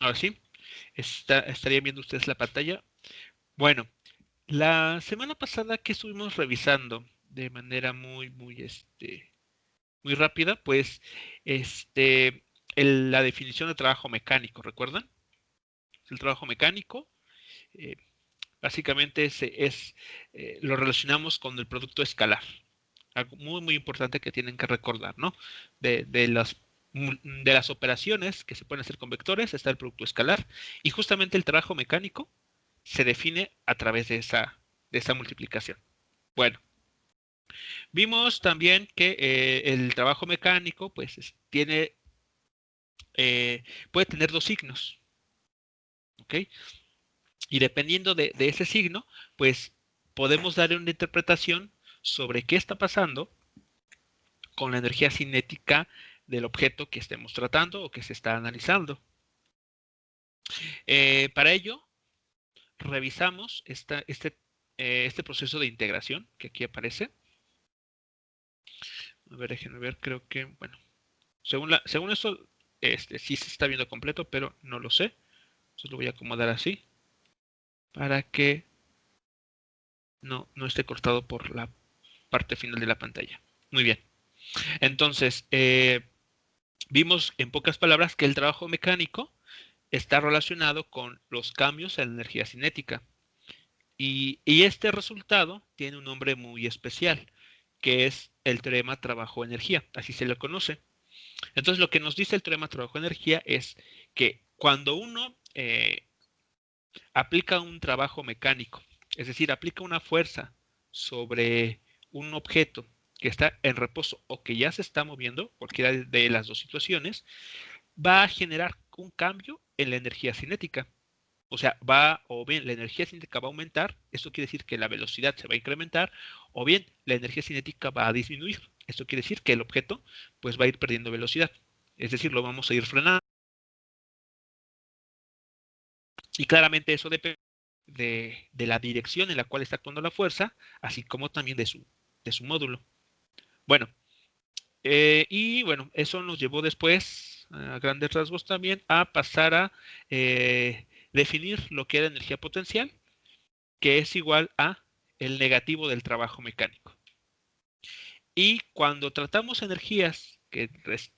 Ahora sí, estarían viendo ustedes la pantalla. Bueno, la semana pasada que estuvimos revisando de manera muy rápida, pues, la definición de trabajo mecánico, ¿recuerdan? El trabajo mecánico, eh, básicamente lo relacionamos con el producto escalar. Algo muy importante que tienen que recordar, ¿no? De las operaciones que se pueden hacer con vectores está el producto escalar y justamente el trabajo mecánico se define a través de esa multiplicación. Bueno, vimos también que el trabajo mecánico pues eh, puede tener dos signos, ¿ok? Y dependiendo de ese signo, pues podemos dar una interpretación sobre qué está pasando con la energía cinética del objeto que estemos tratando o que se está analizando. Para ello, revisamos este proceso de integración que aquí aparece. A ver, déjenme ver, creo que, bueno, según esto, sí se está viendo completo, pero no lo sé. Entonces lo voy a acomodar así para que no esté cortado por la parte final de la pantalla. Muy bien. Entonces, vimos en pocas palabras que el trabajo mecánico está relacionado con los cambios en la energía cinética. Y este resultado tiene un nombre muy especial, que es el teorema trabajo-energía, así se le conoce. Entonces, lo que nos dice el teorema trabajo-energía es que cuando uno aplica un trabajo mecánico, es decir, aplica una fuerza sobre un objeto que está en reposo o que ya se está moviendo, cualquiera de las dos situaciones, va a generar un cambio en la energía cinética. O sea, o bien la energía cinética va a aumentar, esto quiere decir que la velocidad se va a incrementar, o bien la energía cinética va a disminuir. Esto quiere decir que el objeto pues va a ir perdiendo velocidad. Es decir, lo vamos a ir frenando. Y claramente eso depende de la dirección en la cual está actuando la fuerza, así como también de su módulo. Bueno, y bueno, eso nos llevó después, a grandes rasgos también, a pasar a definir lo que era energía potencial, que es igual a el negativo del trabajo mecánico. Y cuando tratamos energías que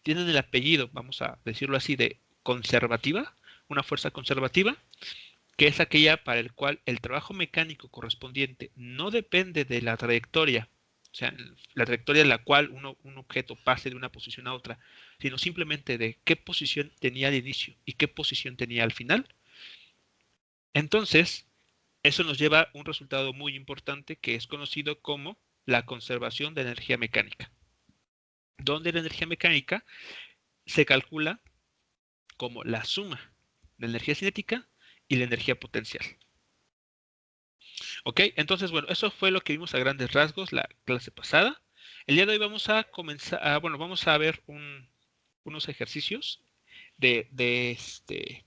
tienen el apellido, vamos a decirlo así, de conservativa, una fuerza conservativa, que es aquella para el cual el trabajo mecánico correspondiente no depende de la trayectoria, o sea, la trayectoria en la cual un objeto pase de una posición a otra, sino simplemente de qué posición tenía al inicio y qué posición tenía al final. Entonces, eso nos lleva a un resultado muy importante que es conocido como la conservación de energía mecánica, donde la energía mecánica se calcula como la suma de la energía cinética y la energía potencial. Ok, entonces, bueno, eso fue lo que vimos a grandes rasgos la clase pasada. El día de hoy vamos a comenzar, bueno, vamos a ver unos ejercicios de, de, este,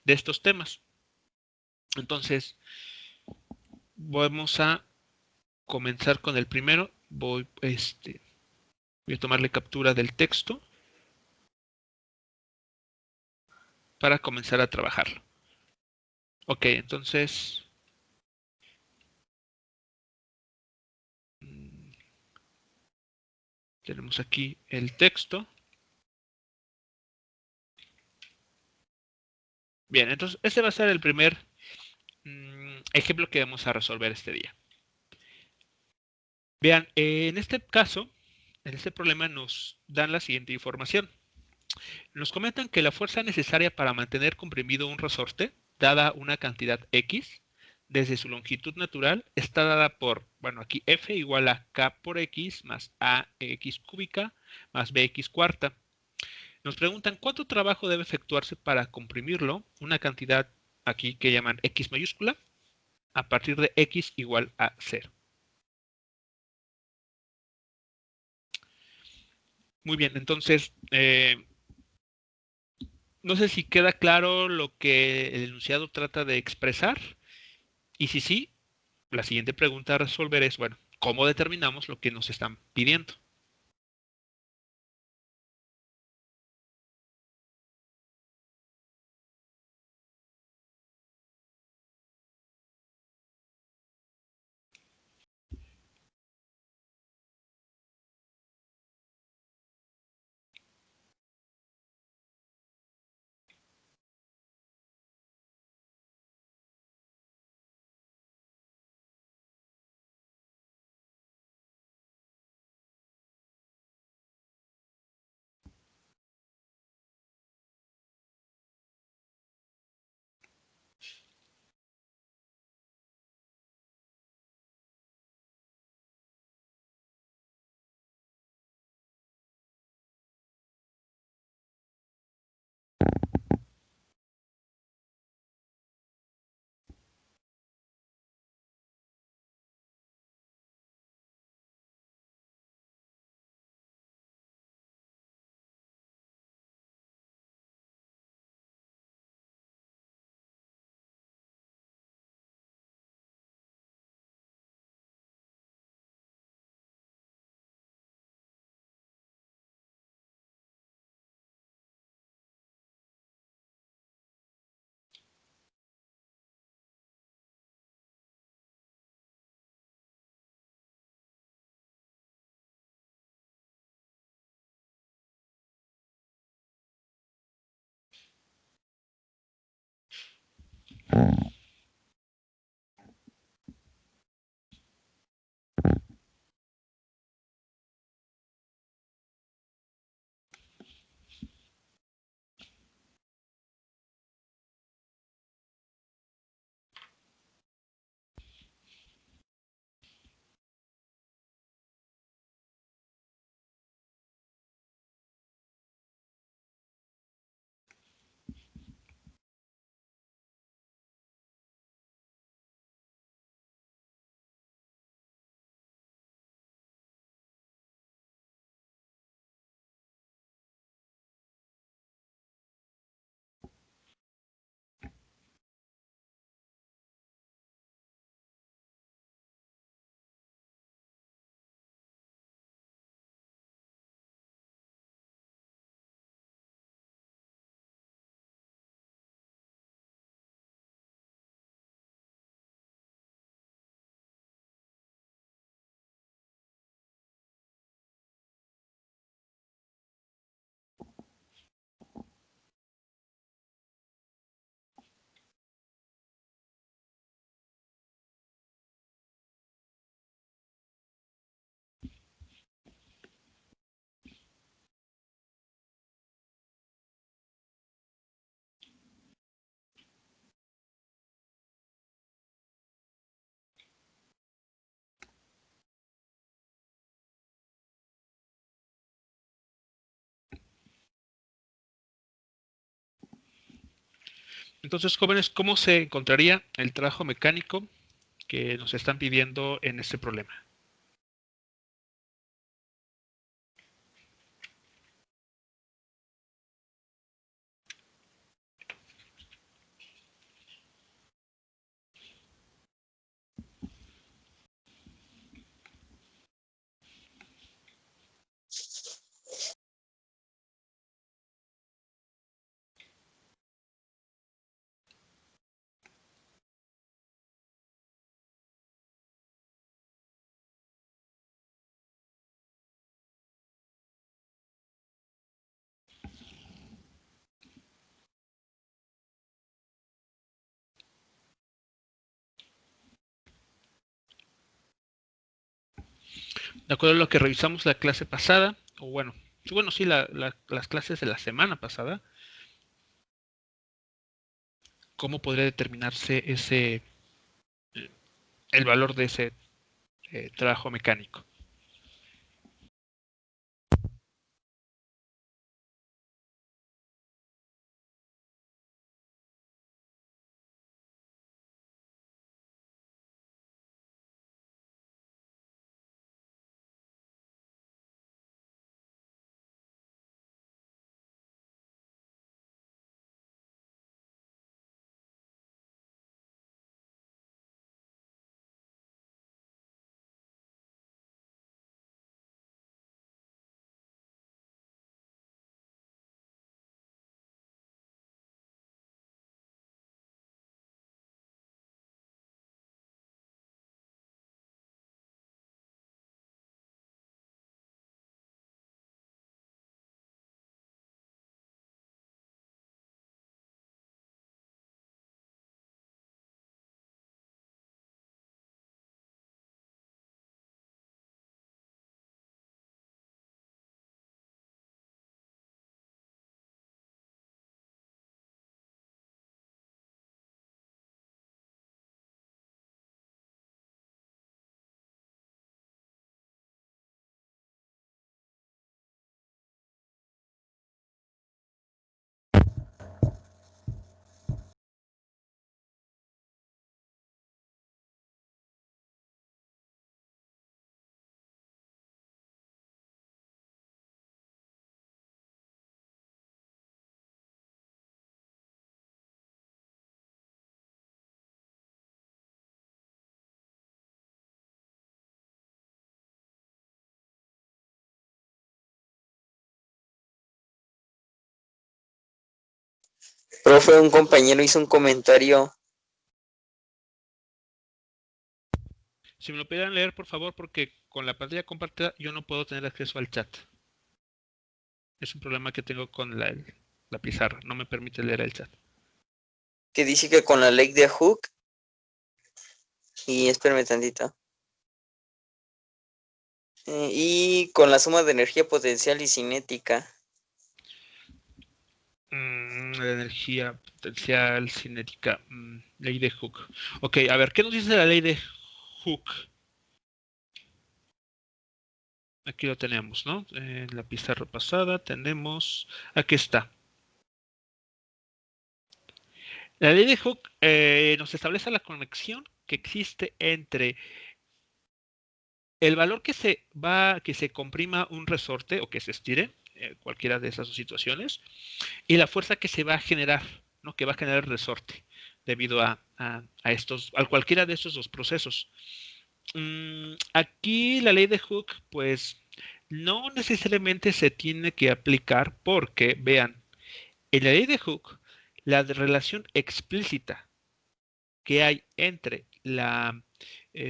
de estos temas. Entonces, vamos a comenzar con el primero. Voy a tomarle captura del texto para comenzar a trabajarlo. Ok, entonces, mm, tenemos aquí el texto. Bien, entonces este va a ser el primer ejemplo que vamos a resolver este día. Vean, en este caso, en este problema nos dan la siguiente información. Nos comentan que la fuerza necesaria para mantener comprimido un resorte, dada una cantidad X, desde su longitud natural, está dada por, bueno, aquí F igual a K por X más AX cúbica más BX cuarta. Nos preguntan cuánto trabajo debe efectuarse para comprimirlo, una cantidad aquí que llaman X mayúscula, a partir de X igual a 0. Muy bien, entonces, no sé si queda claro lo que el enunciado trata de expresar. Y si sí, la siguiente pregunta a resolver es, bueno, ¿cómo determinamos lo que nos están pidiendo? Entonces, jóvenes, ¿cómo se encontraría el trabajo mecánico que nos están pidiendo en este problema? De acuerdo a lo que revisamos la clase pasada, o bueno, sí, las clases de la semana pasada, ¿cómo podría determinarse el valor de ese trabajo mecánico? Profe, un compañero hizo un comentario. Si me lo pudieran leer, por favor, porque con la pantalla compartida yo no puedo tener acceso al chat. Es un problema que tengo con la pizarra, no me permite leer el chat. que dice que con la ley de Hooke, y espérame tantito, y con la suma de energía potencial y cinética. La energía potencial cinética. Ley de Hooke. Ok, a ver, ¿qué nos dice la ley de Hooke? Aquí lo tenemos, ¿no? En la pizarra pasada tenemos... Aquí está. La ley de Hooke nos establece la conexión que existe entre el valor que se comprima un resorte o que se estire, cualquiera de esas dos situaciones, y la fuerza que se va a generar, ¿no? Que va a generar el resorte debido a cualquiera de estos dos procesos. Aquí la ley de Hooke, pues no necesariamente se tiene que aplicar porque, vean, en la ley de Hooke, la relación explícita que hay entre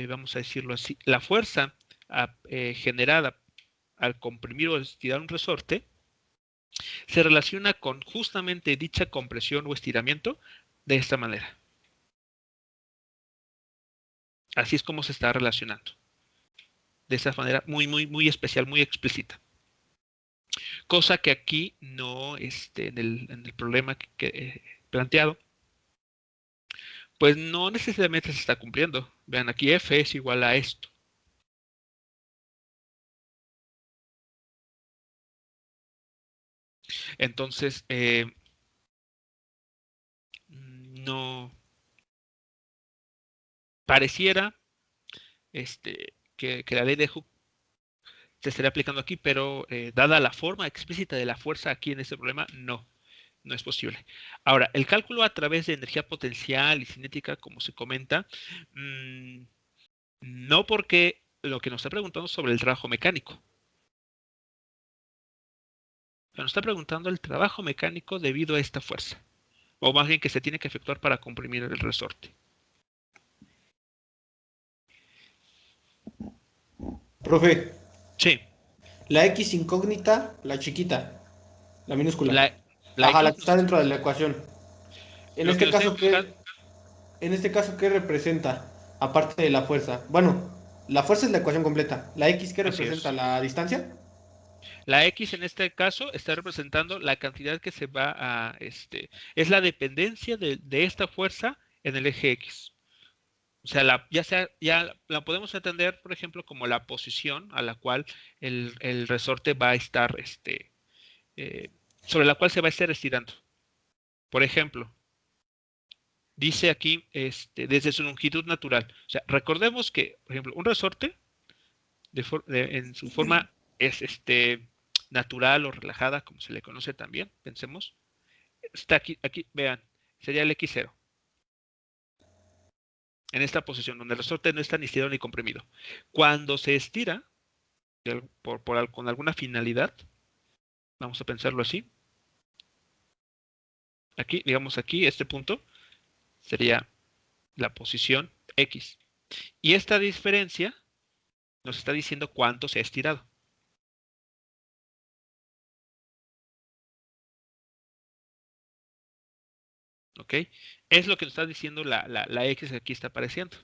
vamos a decirlo así, la fuerza generada al comprimir o estirar un resorte, se relaciona con justamente dicha compresión o estiramiento de esta manera. Así es como se está relacionando. De esa manera muy especial, muy explícita. Cosa que aquí no, en el problema que planteado, pues no necesariamente se está cumpliendo. Vean, aquí F es igual a esto. Entonces, no pareciera que la ley de Hooke se estaría aplicando aquí, pero dada la forma explícita de la fuerza aquí en este problema, no es posible. Ahora, el cálculo a través de energía potencial y cinética, como se comenta, mmm, no porque lo que nos está preguntando sobre el trabajo mecánico. Nos está preguntando el trabajo mecánico debido a esta fuerza, o más bien que se tiene que efectuar para comprimir el resorte. Profe, Sí, la X incógnita, la chiquita, la minúscula. la, la Ajá, la X que está dentro de la ecuación. En lo que este nos está caso, indicando, ¿qué representa? Aparte de la fuerza. Bueno, la fuerza es la ecuación completa. ¿La X qué así representa? es. ¿La distancia? La X en este caso está representando la cantidad que se va es la dependencia de esta fuerza en el eje X. O sea, ya la podemos entender, por ejemplo, como la posición a la cual el resorte va a estar, eh, sobre la cual se va a estar estirando. Por ejemplo, dice aquí, desde su longitud natural. O sea, recordemos que, por ejemplo, un resorte en su forma es natural o relajada, como se le conoce también, pensemos. Está aquí, vean, sería el X0. En esta posición, donde el resorte no está ni estirado ni comprimido. Cuando se estira, con alguna finalidad, vamos a pensarlo así. Aquí, digamos aquí, este punto sería la posición X. Y esta diferencia nos está diciendo cuánto se ha estirado. ¿Ok? Es lo que nos está diciendo la X que aquí está apareciendo.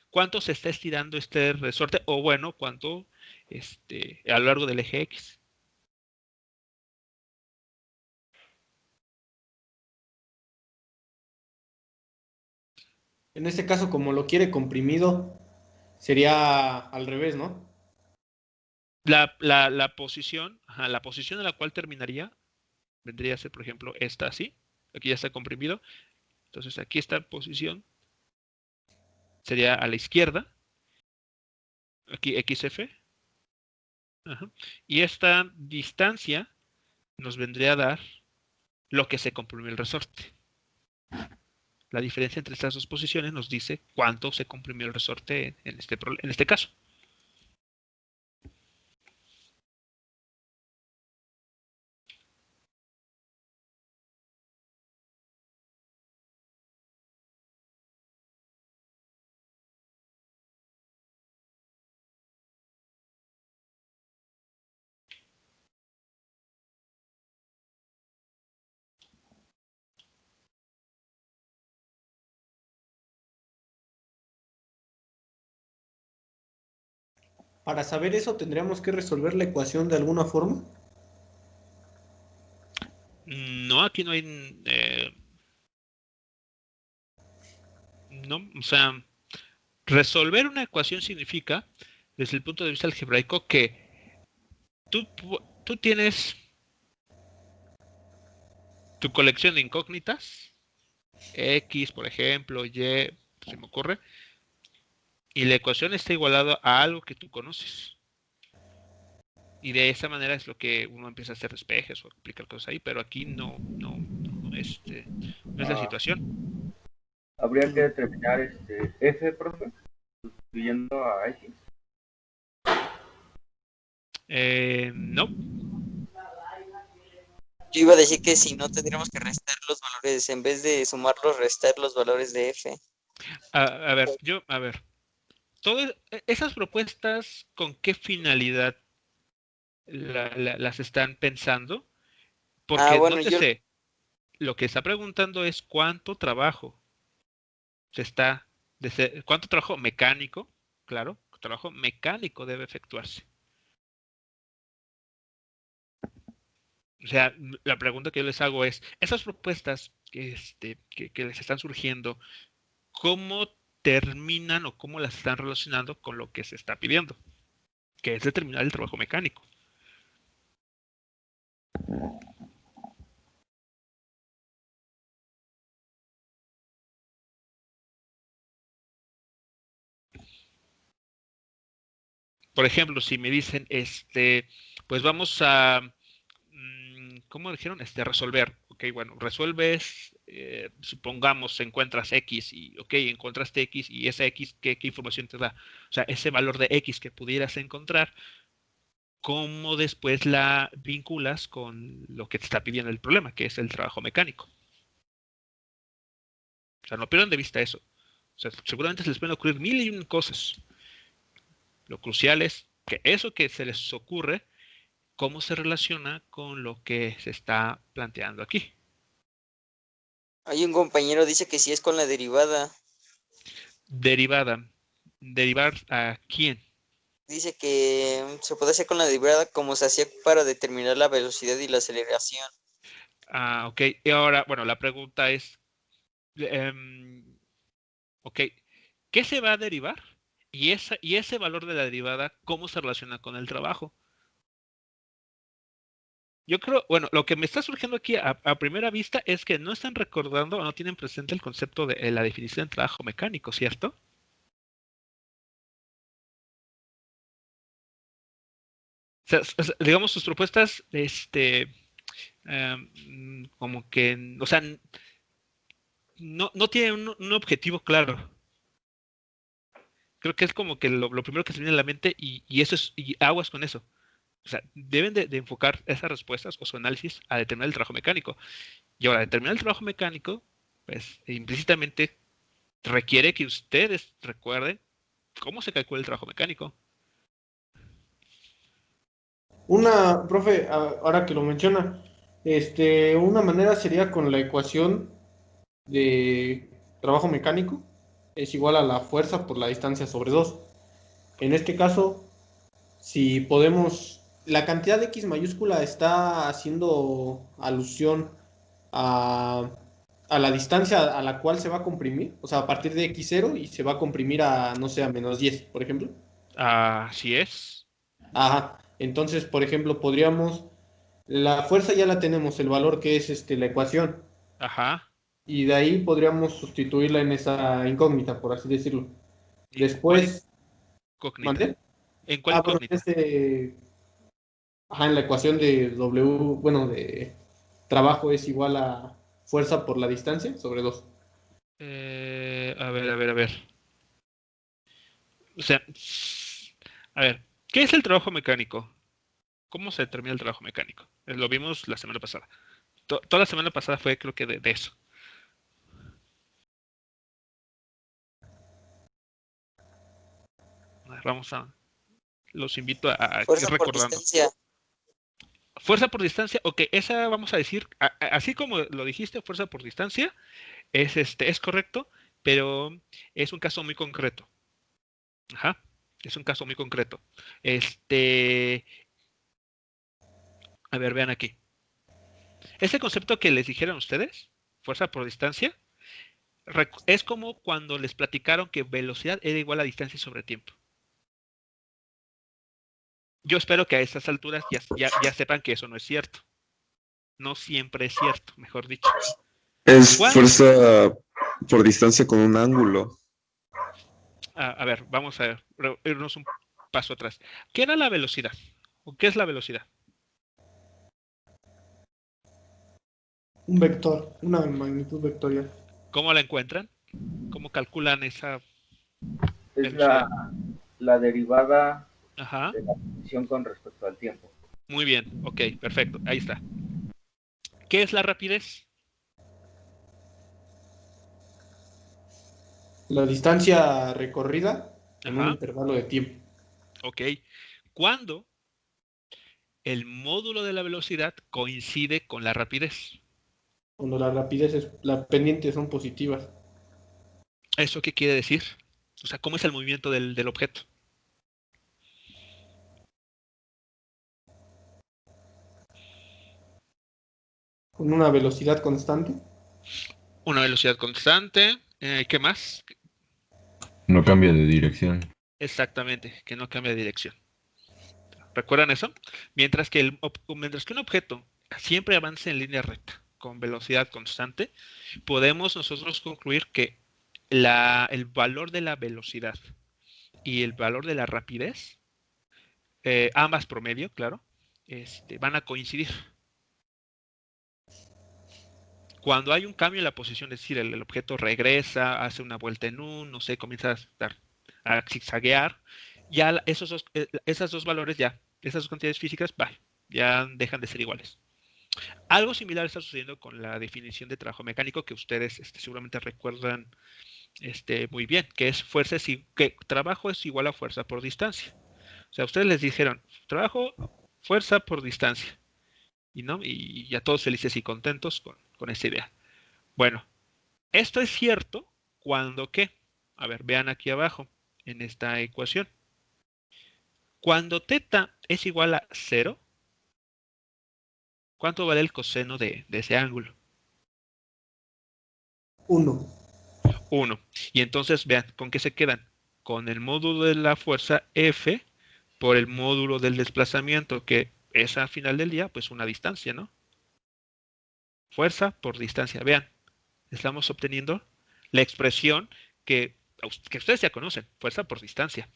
¿Cuánto se está estirando este resorte? O bueno, cuánto a lo largo del eje X. En este caso, como lo quiere comprimido, sería al revés, ¿no? La posición, ajá, la posición en la cual terminaría, vendría a ser, por ejemplo, esta así. Aquí ya está comprimido. Entonces aquí esta posición sería a la izquierda. Aquí XF. Ajá. Y esta distancia nos vendría a dar lo que se comprimió el resorte. La diferencia entre estas dos posiciones nos dice cuánto se comprimió el resorte en este caso. para saber eso tendríamos que resolver la ecuación de alguna forma. No, aquí no hay... no, o sea, resolver una ecuación significa, desde el punto de vista algebraico, que tú tienes tu colección de incógnitas, X, por ejemplo, Y, se me ocurre, y la ecuación está igualada a algo que tú conoces. Y de esa manera es lo que uno empieza a hacer despejes o aplicar cosas ahí, pero aquí no, no es la Ah, situación. habría que determinar F, profe, sustituyendo a X. No, Yo iba a decir que si no tendríamos que restar los valores, en vez de sumarlos, restar los valores de F. a ver, todas esas propuestas, ¿con qué finalidad las están pensando? Ah, Porque bueno, yo, nótese, lo que está preguntando es cuánto trabajo se está, cuánto trabajo mecánico, claro, trabajo mecánico debe efectuarse. O sea, la pregunta que yo les hago es, esas propuestas que les están surgiendo, ¿cómo terminan o cómo las están relacionando con lo que se está pidiendo? Que es determinar el trabajo mecánico. Por ejemplo, si me dicen, pues vamos a, ¿cómo dijeron? Resolver. Ok, bueno, resuelves, supongamos, encuentras X y, ok, encontraste X y esa X, ¿qué información te da? O sea, ese valor de X que pudieras encontrar, ¿cómo después la vinculas con lo que te está pidiendo el problema, que es el trabajo mecánico? O sea, no pierdan de vista eso. O sea, seguramente se les pueden ocurrir mil y un cosas. Lo crucial es que eso que se les ocurre, cómo se relaciona con lo que se está planteando aquí. hay un compañero dice que si es con la derivada. Derivada. ¿Derivar a quién? Dice que se puede hacer con la derivada como se hacía para determinar la velocidad y la aceleración. Ah, ok. Y ahora, bueno, la pregunta es, ok, ¿qué se va a derivar? Y ese valor de la derivada, ¿cómo se relaciona con el trabajo? Yo creo, bueno, lo que me está surgiendo aquí a primera vista es que no están recordando o no tienen presente el concepto de la definición de trabajo mecánico, ¿cierto? Digamos, sus propuestas, como que, o sea, no tienen un objetivo claro. Creo que es como que lo primero que se viene a la mente y eso es, y aguas con eso. O sea, deben de enfocar esas respuestas o su análisis a determinar el trabajo mecánico. Y ahora, determinar el trabajo mecánico, pues implícitamente requiere que ustedes recuerden cómo se calcula el trabajo mecánico. Una, profe, ahora que lo menciona, una manera sería con la ecuación de trabajo mecánico es igual a la fuerza por la distancia sobre 2. En este caso, si podemos, la cantidad de X mayúscula está haciendo alusión a, a la distancia a la cual se va a comprimir, o sea, a partir de X0 y se va a comprimir a, no sé, a -10, por ejemplo. Así es. Ajá, entonces, por ejemplo, podríamos, la fuerza ya la tenemos, el valor que es la ecuación, Ajá. y de ahí podríamos sustituirla en esa incógnita, por así decirlo. ¿Y cuál Después, incógnita? ¿mandé? ¿En cuál Bueno, incógnita? ajá, en la ecuación de W, bueno, de trabajo es igual a fuerza por la distancia sobre 2. A ver. O sea, a ver, ¿qué es el trabajo mecánico? ¿Cómo se determina el trabajo mecánico? Lo vimos la semana pasada. Toda la semana pasada fue creo que de eso. A ver, los invito a ir Fuerza por recordando. distancia. Fuerza por distancia, ok, esa vamos a decir, así como lo dijiste, fuerza por distancia, es correcto, pero es un caso muy concreto. Ajá. Es un caso muy concreto. A ver, vean aquí. Ese concepto que les dijeron ustedes, fuerza por distancia, es como cuando les platicaron que velocidad era igual a distancia sobre tiempo. Yo espero que a estas alturas ya sepan que eso no es cierto. No siempre es cierto, mejor dicho. Es ¿Cuál? fuerza por distancia con un ángulo. A ver, vamos a irnos un paso atrás. ¿Qué era la velocidad? ¿O qué es la velocidad? Un vector, una magnitud vectorial. ¿Cómo la encuentran? ¿Cómo calculan esa Es velocidad? la derivada Ajá, de la posición con respecto al tiempo. muy bien, ok, perfecto, ahí está. ¿Qué es la rapidez? La distancia recorrida en un Ajá, intervalo de tiempo. ok. ¿Cuándo el módulo de la velocidad coincide con la rapidez? Cuando la rapidez es, la pendiente son positivas. ¿Eso qué quiere decir? O sea, ¿cómo es el movimiento del objeto? Con una velocidad constante. Una velocidad constante. ¿Qué más? No cambia de dirección. Exactamente, que no cambia de dirección. ¿Recuerdan eso? Mientras que un objeto siempre avance en línea recta, con velocidad constante, podemos nosotros concluir que el valor de la velocidad y el valor de la rapidez, ambas promedio, claro, van a coincidir. Cuando hay un cambio en la posición, es decir, el objeto regresa, hace una vuelta en no sé, comienza a zigzaguear, ya esas dos valores esas dos cantidades físicas, ya dejan de ser iguales. Algo similar está sucediendo con la definición de trabajo mecánico que ustedes seguramente recuerdan muy bien, que es que trabajo es igual a fuerza por distancia. O sea, ustedes les dijeron, trabajo, fuerza por distancia. Y ya todos felices y contentos con esta idea. Bueno, esto es cierto cuando ¿qué? A ver, vean aquí abajo en esta ecuación. Cuando teta es igual a 0, ¿cuánto vale el coseno de ese ángulo? 1. 1. Y entonces vean, ¿con qué se quedan? Con el módulo de la fuerza F por el módulo del desplazamiento, que es al final del día, pues una distancia, ¿no? Fuerza por distancia. Vean, estamos obteniendo la expresión que ustedes ya conocen, fuerza por distancia.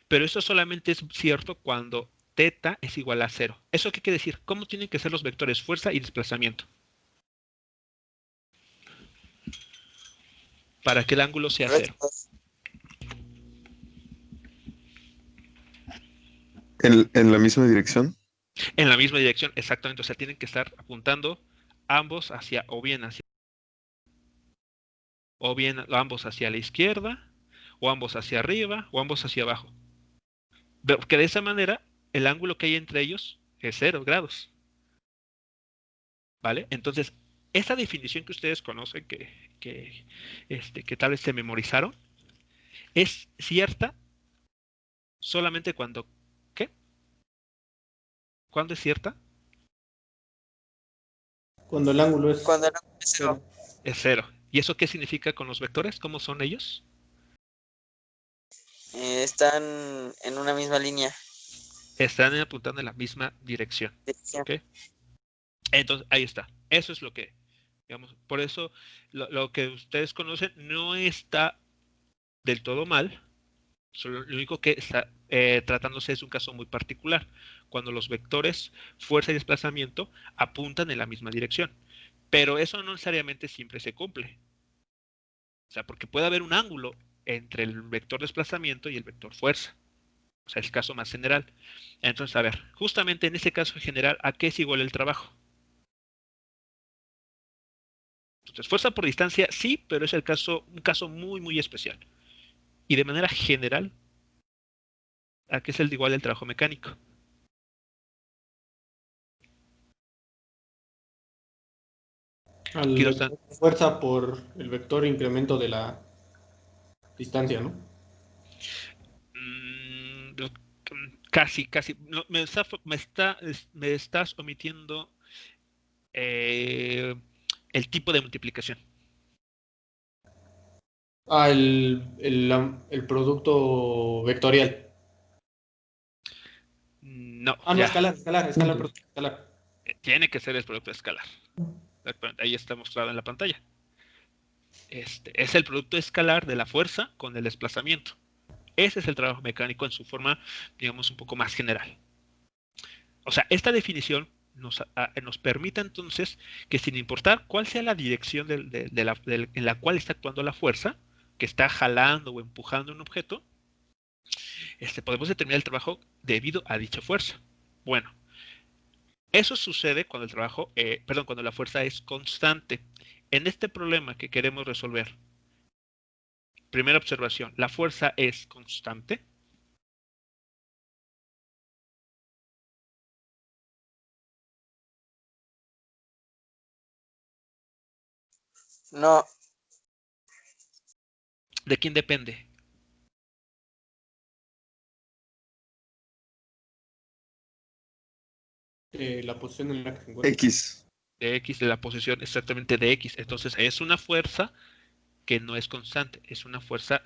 Pero eso solamente es cierto cuando teta es igual a 0. ¿Eso qué quiere decir? ¿Cómo tienen que ser los vectores fuerza y desplazamiento? Para que el ángulo sea 0. Rectos. ¿En la misma dirección? En la misma dirección, exactamente. O sea, tienen que estar apuntando ambos o bien ambos hacia la izquierda, o ambos hacia arriba, o ambos hacia abajo. Que de esa manera el ángulo que hay entre ellos es 0 grados. ¿Vale? Entonces, esa definición que ustedes conocen, que tal vez se memorizaron, es cierta solamente cuando, ¿qué? ¿Cuándo es cierta? Cuando el ángulo es Cuando el ángulo es 0. 0. Es 0. ¿Y eso qué significa con los vectores? ¿Cómo son ellos? Están en una misma línea. Están apuntando en la misma dirección. Dirección. ¿Ok? Entonces, ahí está. Eso es lo que, digamos, por eso lo que ustedes conocen no está del todo mal. Solo lo único que está tratándose es un caso muy particular, cuando los vectores fuerza y desplazamiento apuntan en la misma dirección. Pero eso no necesariamente siempre se cumple. O sea, porque puede haber un ángulo entre el vector desplazamiento y el vector fuerza. O sea, es el caso más general. Entonces, a ver, justamente en ese caso general, ¿a qué es igual el trabajo? Entonces, fuerza por distancia sí, pero es un caso muy, muy especial. Y de manera general, ¿a qué es el igual el trabajo mecánico? Al Aquí lo están. vector de fuerza por el vector incremento de la distancia, ¿no? Casi. No, me estás omitiendo el tipo de multiplicación. El producto vectorial. No, No, ya. escalar. Tiene que ser el producto escalar. Exactamente, ahí está mostrado en la pantalla. Es el producto escalar de la fuerza con el desplazamiento. Ese es el trabajo mecánico en su forma, digamos, un poco más general. O sea, esta definición nos permite entonces que sin importar cuál sea la dirección en la cual está actuando la fuerza, que está jalando o empujando un objeto, podemos determinar el trabajo debido a dicha fuerza. Bueno, eso sucede cuando cuando la fuerza es constante. En este problema que queremos resolver, primera observación, ¿la fuerza es constante? No, ¿De quién depende? La posición en la que se encuentra. X. De X, de la posición exactamente de X. Entonces es una fuerza que no es constante, es una fuerza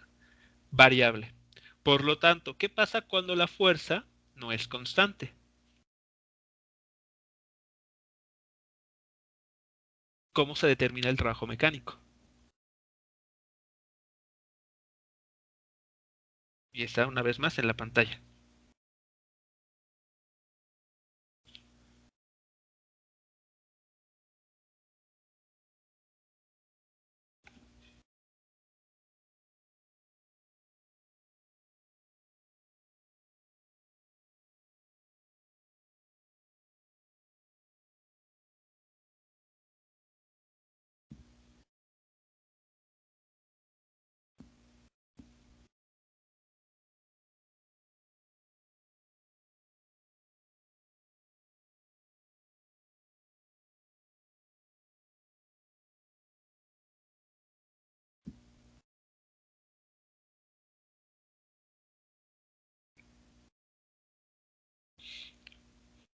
variable. Por lo tanto, ¿qué pasa cuando la fuerza no es constante? ¿Cómo se determina el trabajo mecánico? Y está una vez más en la pantalla.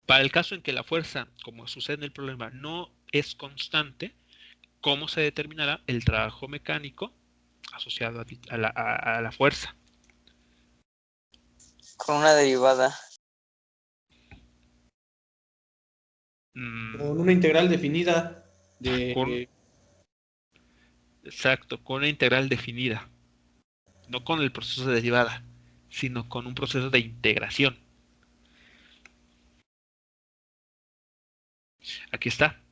Para el caso en que la fuerza, como sucede en el problema, no es constante, ¿cómo se determinará el trabajo mecánico asociado a la fuerza? con una derivada. Con una integral definida Con, exacto, con una integral definida. No con el proceso de derivada, sino con un proceso de integración. Aquí está.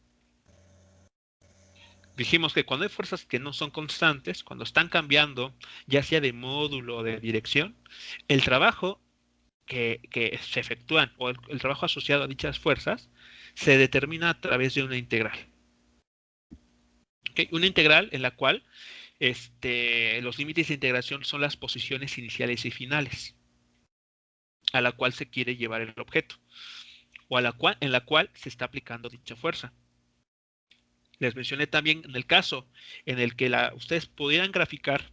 Dijimos que cuando hay fuerzas que no son constantes, cuando están cambiando, ya sea de módulo o de dirección, el trabajo que se efectúan o el trabajo asociado a dichas fuerzas se determina a través de una integral. ¿Okay? Una integral en la cual los límites de integración son las posiciones iniciales y finales a la cual se quiere llevar el objeto o en la cual se está aplicando dicha fuerza. Les mencioné también en el caso en el que ustedes pudieran graficar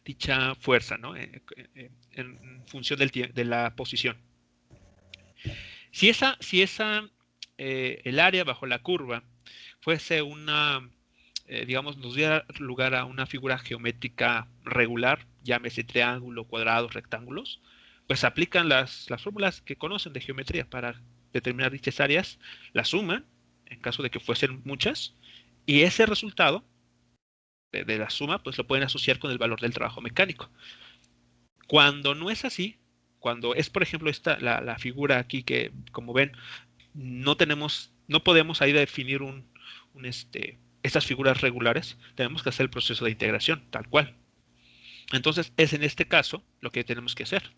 dicha fuerza, ¿no? En función de la posición. Si el área bajo la curva fuese digamos, nos diera lugar a una figura geométrica regular, llámese triángulo, cuadrados, rectángulos, pues aplican las fórmulas que conocen de geometría para determinar dichas áreas, la suman, en caso de que fuesen muchas, y ese resultado de la suma, pues lo pueden asociar con el valor del trabajo mecánico. Cuando no es así, cuando es, por ejemplo, la figura aquí que, como ven, no podemos ahí definir estas figuras regulares, tenemos que hacer el proceso de integración, tal cual. Entonces, es en este caso lo que tenemos que hacer.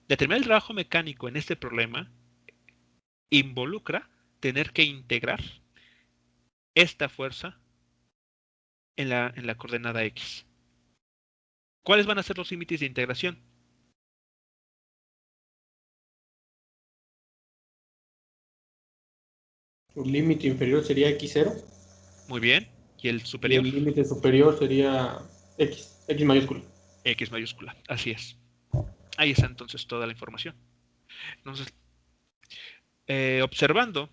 Determinar el trabajo mecánico en este problema involucra tener que integrar esta fuerza en la coordenada X. ¿Cuáles van a ser los límites de integración? El límite inferior sería x0 Muy bien. ¿Y el y superior? el límite superior sería x mayúscula. X mayúscula. Así es. Ahí está entonces toda la información. Entonces, observando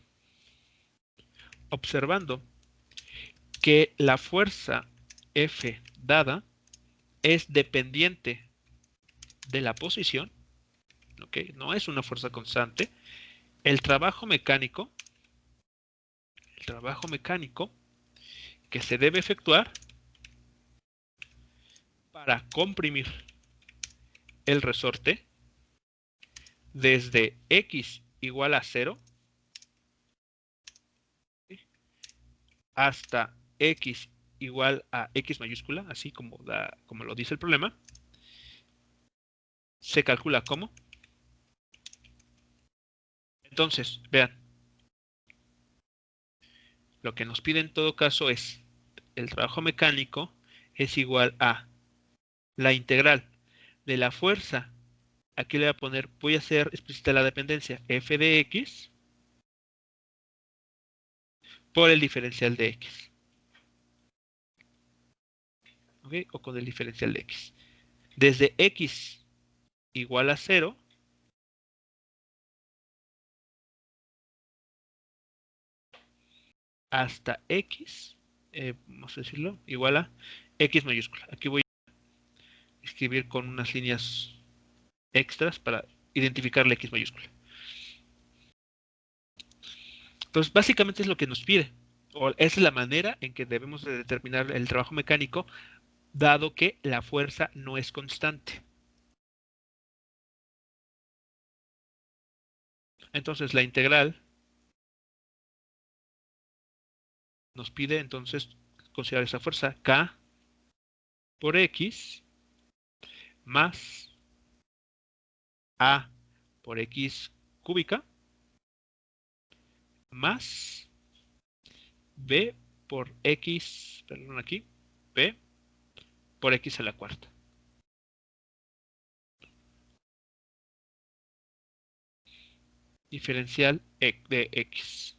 que la fuerza F dada es dependiente de la posición, ¿ok? No es una fuerza constante. El trabajo mecánico que se debe efectuar para comprimir el resorte desde x igual a 0 hasta x igual a x mayúscula, así como lo dice el problema, se calcula como. Entonces, vean, lo que nos pide en todo caso es el trabajo mecánico es igual a la integral de la fuerza. Aquí le voy a poner, voy a hacer explícita la dependencia f de x por el diferencial de x. ¿Ok? O con el diferencial de x. Desde x igual a 0 hasta x, vamos a decirlo, igual a x mayúscula. Aquí voy a escribir con unas líneas extras para identificar la x mayúscula. Entonces, básicamente es lo que nos pide. O esa es la manera en que debemos de determinar el trabajo mecánico, dado que la fuerza no es constante. Entonces, la integral nos pide entonces considerar esa fuerza K por X más A por X cúbica más B por X, perdón aquí, B por X a la cuarta. Diferencial de X.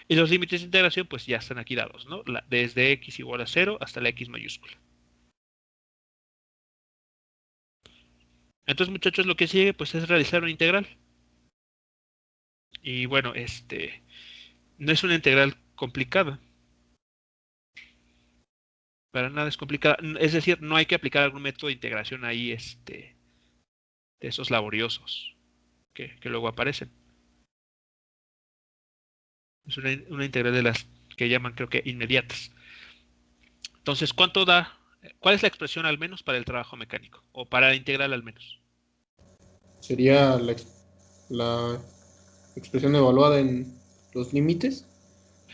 Y los límites de integración pues ya están aquí dados, ¿no? Desde X igual a 0 hasta la X mayúscula. Entonces, muchachos, lo que sigue pues es realizar una integral. Y bueno, no es una integral complicada. Para nada es complicada. Es decir, no hay que aplicar algún método de integración ahí, de esos laboriosos que luego aparecen. Es una integral de las que llaman, creo que, inmediatas. Entonces, ¿cuánto da? ¿Cuál es la expresión al menos para el trabajo mecánico? O para la integral al menos. Sería la expresión evaluada en los límites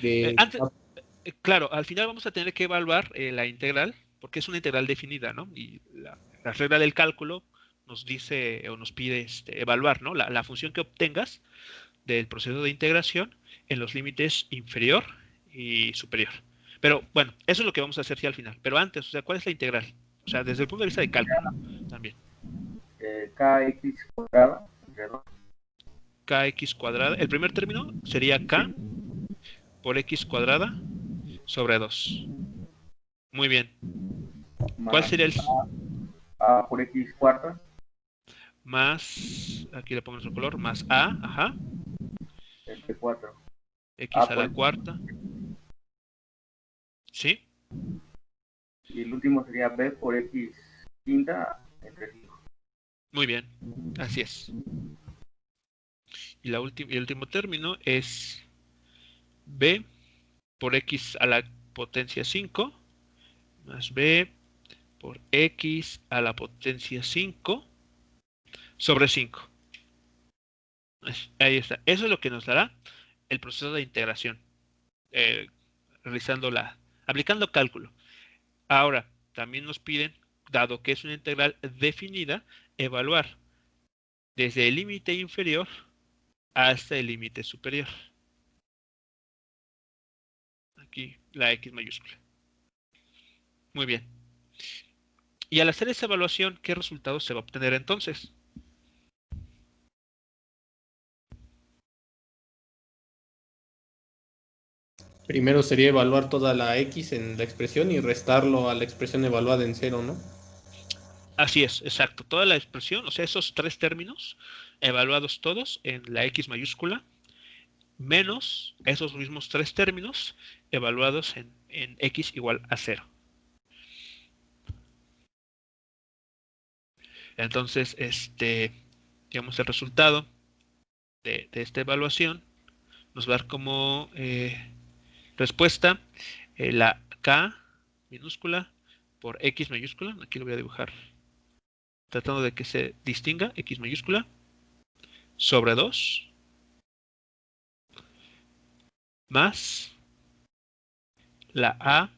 de... Claro, al final vamos a tener que evaluar la integral, porque es una integral definida, ¿no? Y la regla del cálculo nos dice o nos pide evaluar, ¿no? La función que obtengas del proceso de integración en los límites inferior y superior. Pero bueno, eso es lo que vamos a hacer sí al final. Pero antes, o sea, ¿cuál es la integral? O sea, desde el punto de vista de cálculo también. Kx cuadrada entre 2. Kx cuadrada. El primer término sería k por x cuadrada sobre 2. Muy bien. ¿Cuál sería el A por x cuarta? Más, aquí le pongo nuestro color, más a, ajá, Entre 4. x a la cuarta. ¿Sí? Y el último sería b por x quinta entre 5. Muy bien, así es. Y el último término es b por x a la potencia 5 más b por x a la potencia 5 sobre 5. Ahí está. Eso es lo que nos dará el proceso de integración, aplicando cálculo. Ahora, también nos piden, dado que es una integral definida, evaluar desde el límite inferior hasta el límite superior. Aquí la X mayúscula. Muy bien. Y al hacer esa evaluación, ¿qué resultado se va a obtener entonces? Primero sería evaluar toda la X en la expresión y restarlo a la expresión evaluada en 0, ¿no? Así es, exacto. Toda la expresión, o sea, esos tres términos, evaluados todos en la X mayúscula, menos esos mismos tres términos evaluados en X igual a 0. Entonces, digamos, el resultado de esta evaluación nos va a dar como respuesta la K minúscula por X mayúscula. Aquí lo voy a dibujar tratando de que se distinga X mayúscula sobre 2 más la A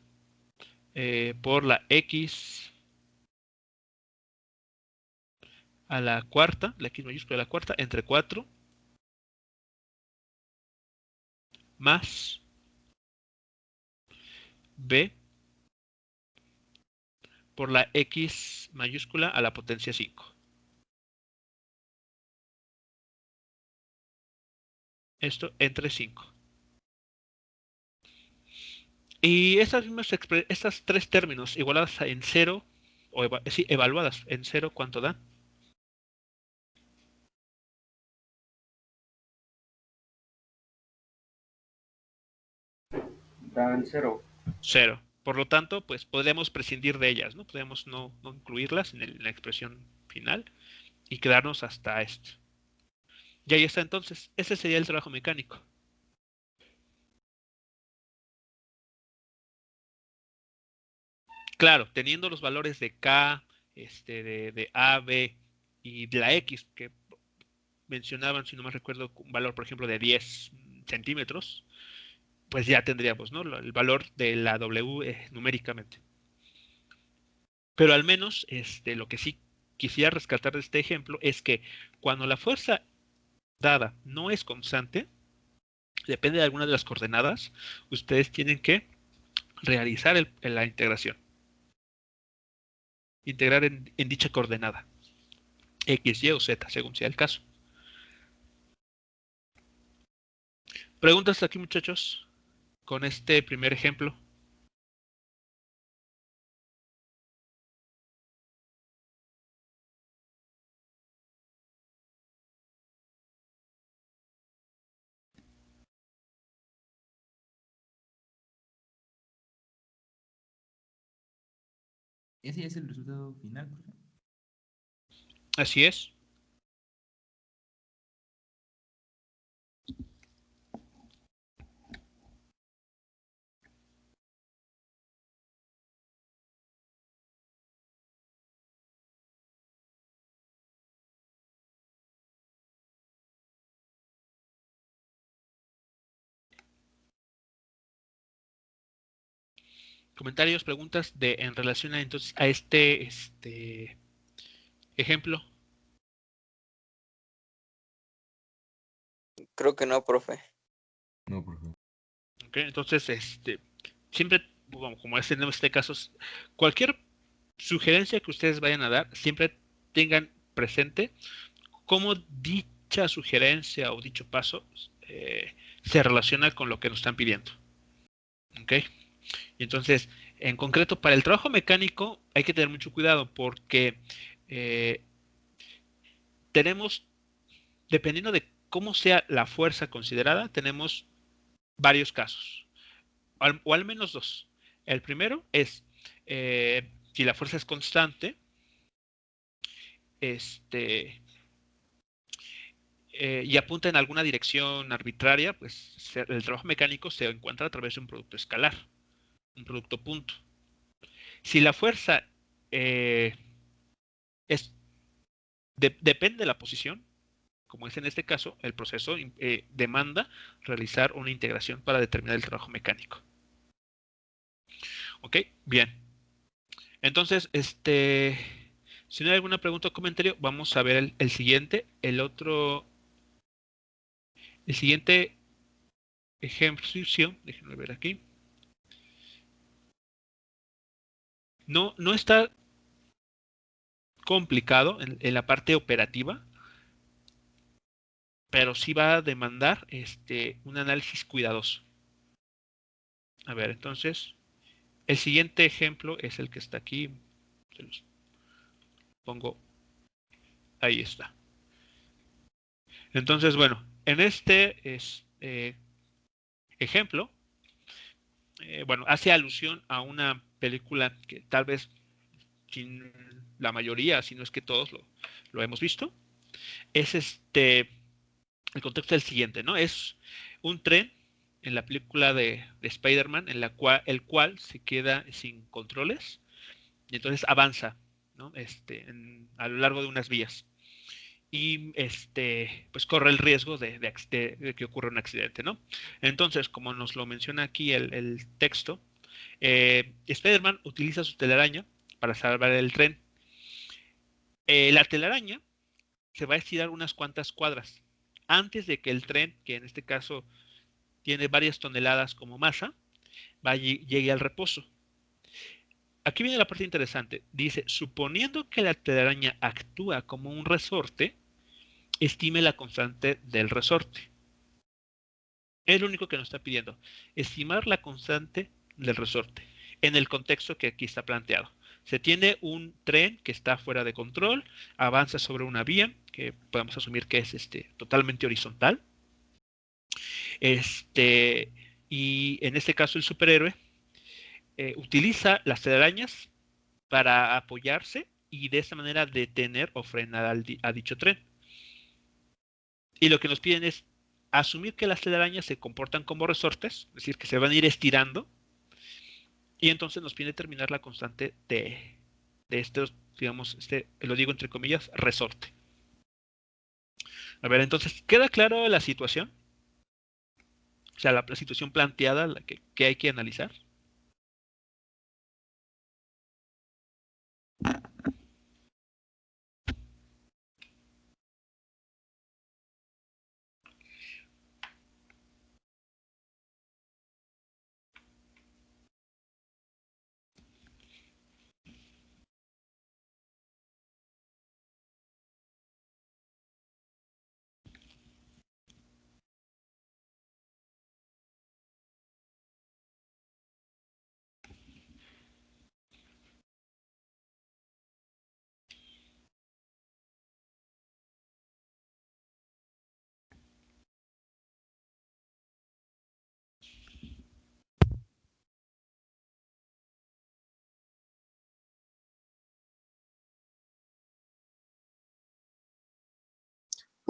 por la X a la cuarta, la X mayúscula a la cuarta, entre 4 más B por la X mayúscula a la potencia 5. Esto entre 5. Y estas tres términos igualadas en 0, o sí, evaluadas en 0, ¿cuánto dan? Dan 0. 0. Por lo tanto, pues podemos prescindir de ellas, ¿no? Podemos no incluirlas en la expresión final y quedarnos hasta esto. Y ahí está entonces. Ese sería el trabajo mecánico. Claro, teniendo los valores de K, de A, B y de la X, que mencionaban, si no me recuerdo, un valor, por ejemplo, de 10 centímetros, pues ya tendríamos, ¿no? El valor de la W numéricamente. Pero al menos, lo que sí quisiera rescatar de este ejemplo es que cuando la fuerza dada no es constante, depende de alguna de las coordenadas, ustedes tienen que realizar la integración. Integrar en dicha coordenada, X, Y o Z, según sea el caso. ¿Preguntas aquí, muchachos? Con este primer ejemplo. ¿Ese ya es el resultado final, profe? Así es. Comentarios, preguntas en relación a entonces a este ejemplo. Creo que no, profe. No, por favor. ¿Okay? Entonces, siempre, bueno, como es en este caso, cualquier sugerencia que ustedes vayan a dar, siempre tengan presente cómo dicha sugerencia o dicho paso se relaciona con lo que nos están pidiendo. ¿Ok? Y entonces, en concreto, para el trabajo mecánico hay que tener mucho cuidado porque eh, tenemos, dependiendo de cómo sea la fuerza considerada, tenemos varios casos, o al menos dos. El primero es si la fuerza es constante, y apunta en alguna dirección arbitraria, pues el trabajo mecánico se encuentra a través de un producto escalar, un producto punto. Si la fuerza eh, depende de la posición, como es en este caso, el proceso demanda realizar una integración para determinar el trabajo mecánico. ¿Ok? Bien. Entonces, si no hay alguna pregunta o comentario, vamos a ver el siguiente. El siguiente ejercicio, déjenme ver aquí. No está complicado en la parte operativa, pero sí va a demandar un análisis cuidadoso. A ver, entonces, el siguiente ejemplo es el que está aquí. Se los pongo, ahí está. Entonces, bueno, en este ejemplo, bueno, hace alusión a una película que tal vez sin la mayoría, si no es que todos lo hemos visto. Es el contexto es el siguiente, ¿no? Es un tren en la película de Spider-Man, en la cual el cual se queda sin controles y entonces avanza, ¿no? A lo largo de unas vías. Y pues corre el riesgo de que ocurra un accidente, ¿no? Entonces, como nos lo menciona aquí el texto, Spider-Man utiliza su telaraña para salvar el tren. La telaraña se va a estirar unas cuantas cuadras antes de que el tren, que en este caso tiene varias toneladas como masa, llegue al reposo. Aquí viene la parte interesante. Dice, suponiendo que la telaraña actúa como un resorte, estime la constante del resorte. Es lo único que nos está pidiendo. Estimar la constante del resorte en el contexto que aquí está planteado. Se tiene un tren que está fuera de control, avanza sobre una vía, que podemos asumir que es totalmente horizontal. Y en este caso el superhéroe utiliza las telarañas para apoyarse y de esta manera detener o frenar a dicho tren. Y lo que nos piden es asumir que las telarañas se comportan como resortes, es decir, que se van a ir estirando, y entonces nos pide determinar la constante de estos, digamos, lo digo entre comillas, resorte. A ver, entonces, ¿queda claro la situación? O sea, la situación planteada, que hay que analizar.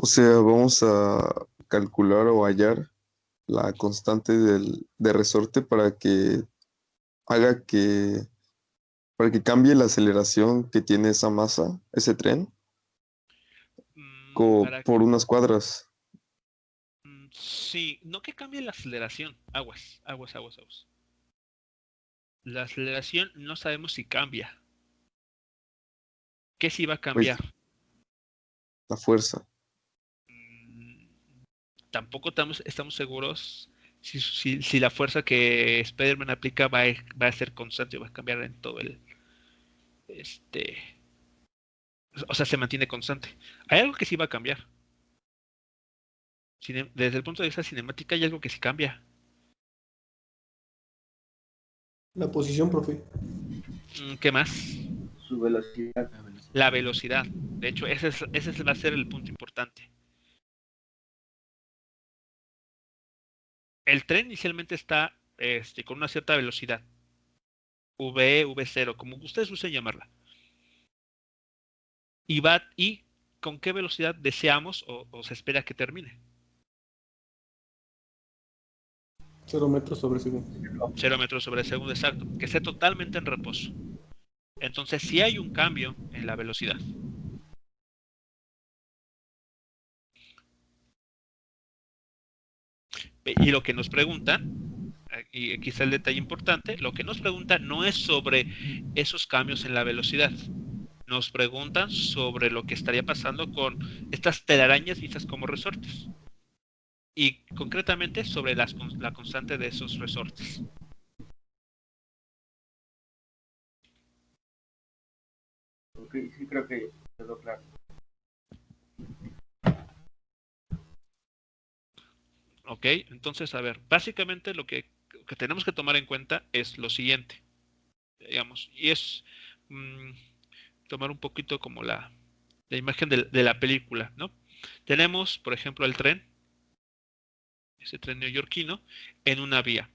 O sea, vamos a calcular o hallar la constante de resorte haga que, para que cambie la aceleración que tiene esa masa, ese tren, Para por unas cuadras. Sí, no que cambie la aceleración. Aguas, aguas, aguas, aguas. La aceleración no sabemos si cambia. ¿Qué sí va a cambiar? Pues la fuerza. Mm, Tampoco estamos seguros si la fuerza que Spider-Man aplica va a ser constante o va a cambiar en todo este, o sea, se mantiene constante. Hay algo que sí va a cambiar. Desde el punto de vista cinemática hay algo que sí cambia. La posición, profe. ¿Qué más? Su velocidad. La velocidad. La velocidad. De hecho, ese va a ser el punto importante. El tren inicialmente está con una cierta velocidad. V, V0, como ustedes gusten llamarla. Y con qué velocidad deseamos o se espera que termine. 0 metros sobre segundo. 0 metros sobre segundo, exacto. Que esté totalmente en reposo. Entonces, sí hay un cambio en la velocidad. Y lo que nos pregunta, y aquí está el detalle importante, lo que nos pregunta no es sobre esos cambios en la velocidad. Nos preguntan sobre lo que estaría pasando con estas telarañas vistas como resortes. Y concretamente sobre la constante de esos resortes. Ok, sí creo que quedó claro. ¿Ok? Entonces, a ver, básicamente lo que tenemos que tomar en cuenta es lo siguiente, digamos, y es tomar un poquito como la imagen de la película, ¿no? Tenemos, por ejemplo, el tren, ese tren neoyorquino, en una vía,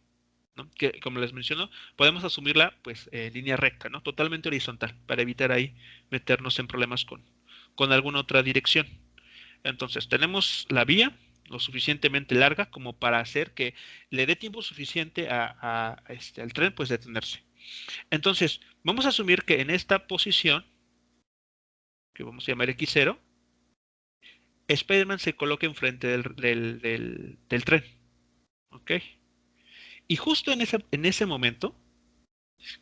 ¿no? Que, como les menciono, podemos asumirla, pues, en línea recta, ¿no? Totalmente horizontal, para evitar ahí meternos en problemas con alguna otra dirección. Entonces, tenemos la vía lo suficientemente larga como para hacer que le dé tiempo suficiente al tren, pues, detenerse. Entonces, vamos a asumir que en esta posición, que vamos a llamar X0, Spider-Man se coloca enfrente del tren. ¿Ok? Y justo en ese momento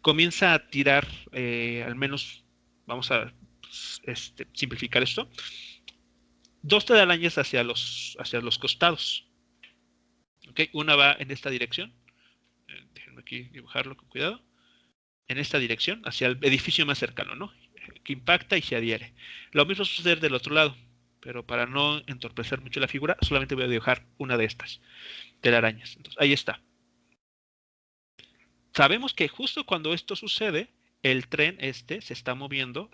comienza a tirar, al menos, vamos a simplificar esto, dos telarañas hacia los costados. ¿Ok? Una va en esta dirección. Déjenme aquí dibujarlo con cuidado. En esta dirección, hacia el edificio más cercano, ¿no? Que impacta y se adhiere. Lo mismo sucede del otro lado, pero para no entorpecer mucho la figura, solamente voy a dibujar una de estas telarañas. Entonces, ahí está. Sabemos que justo cuando esto sucede, el tren se está moviendo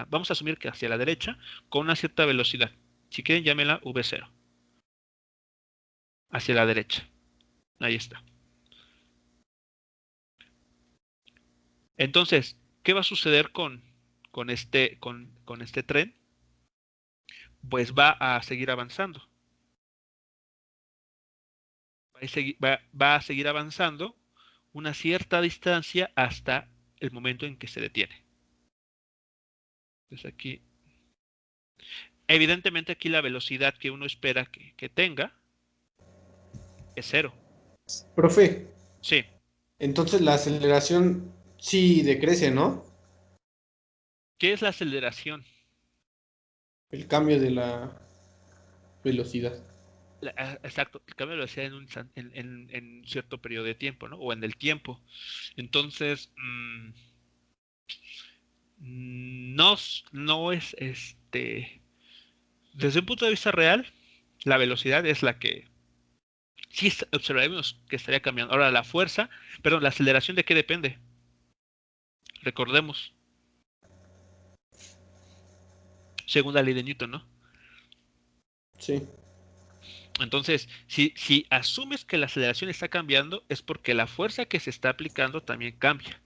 vamos a asumir que hacia la derecha, con una cierta velocidad. Si quieren, llámela V0. Hacia la derecha. Ahí está. Entonces, ¿qué va a suceder con este tren? Pues va a seguir avanzando. Va a seguir avanzando una cierta distancia hasta el momento en que se detiene. Entonces aquí, evidentemente aquí la velocidad que uno espera que tenga es 0. Profe, Sí. entonces la aceleración sí decrece, ¿no? ¿Qué es la aceleración? El cambio de la velocidad. Exacto, el cambio lo hacía en cierto periodo de tiempo, ¿no? O en el tiempo. Entonces, no es desde un punto de vista real, la velocidad es la que sí observaremos que estaría cambiando. Ahora, la aceleración de qué depende. Recordemos, según la ley de Newton, ¿no? Sí. Entonces, si asumes que la aceleración está cambiando, es porque la fuerza que se está aplicando también cambia.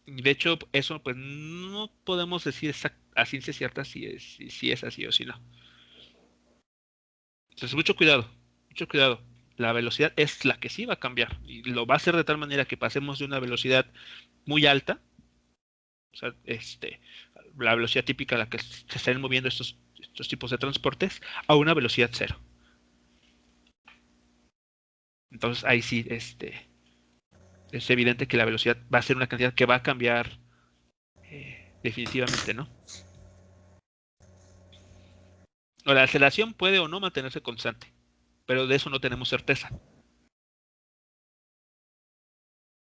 Y de hecho, eso pues no podemos decir a ciencia cierta si es así o si no. Entonces, mucho cuidado, mucho cuidado. La velocidad es la que sí va a cambiar y lo va a hacer de tal manera que pasemos de una velocidad muy alta, o sea, la velocidad típica a la que se están moviendo estos tipos de transportes, a una velocidad cero. Entonces ahí sí, es evidente que la velocidad va a ser una cantidad que va a cambiar definitivamente, ¿no? O la aceleración puede o no mantenerse constante, pero de eso no tenemos certeza.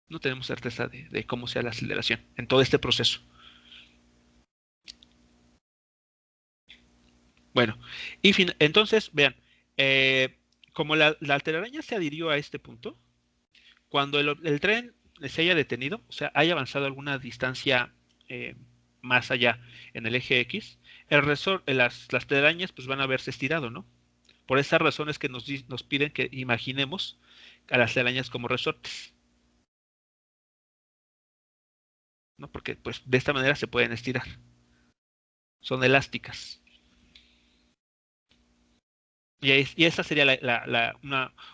No tenemos certeza de cómo sea la aceleración en todo este proceso. Bueno, y entonces, vean, como la telaraña se adhirió a este punto, cuando el tren se haya detenido, o sea, haya avanzado alguna distancia eh, más allá en el eje X, las telarañas pues van a haberse estirado, ¿no? Por esas razones que nos piden que imaginemos a las telarañas como resortes, ¿no? Porque pues de esta manera se pueden estirar. Son elásticas. Y esa sería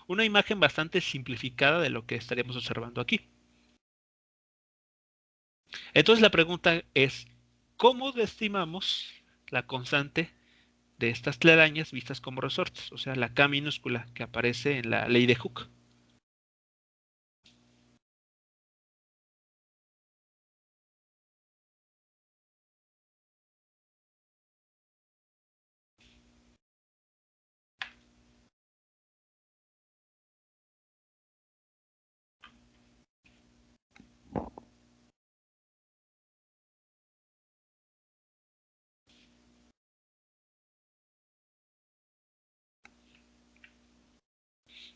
una imagen bastante simplificada de lo que estaríamos observando aquí. Entonces la pregunta es, ¿cómo estimamos la constante de estas telarañas vistas como resortes? O sea, la K minúscula que aparece en la ley de Hooke.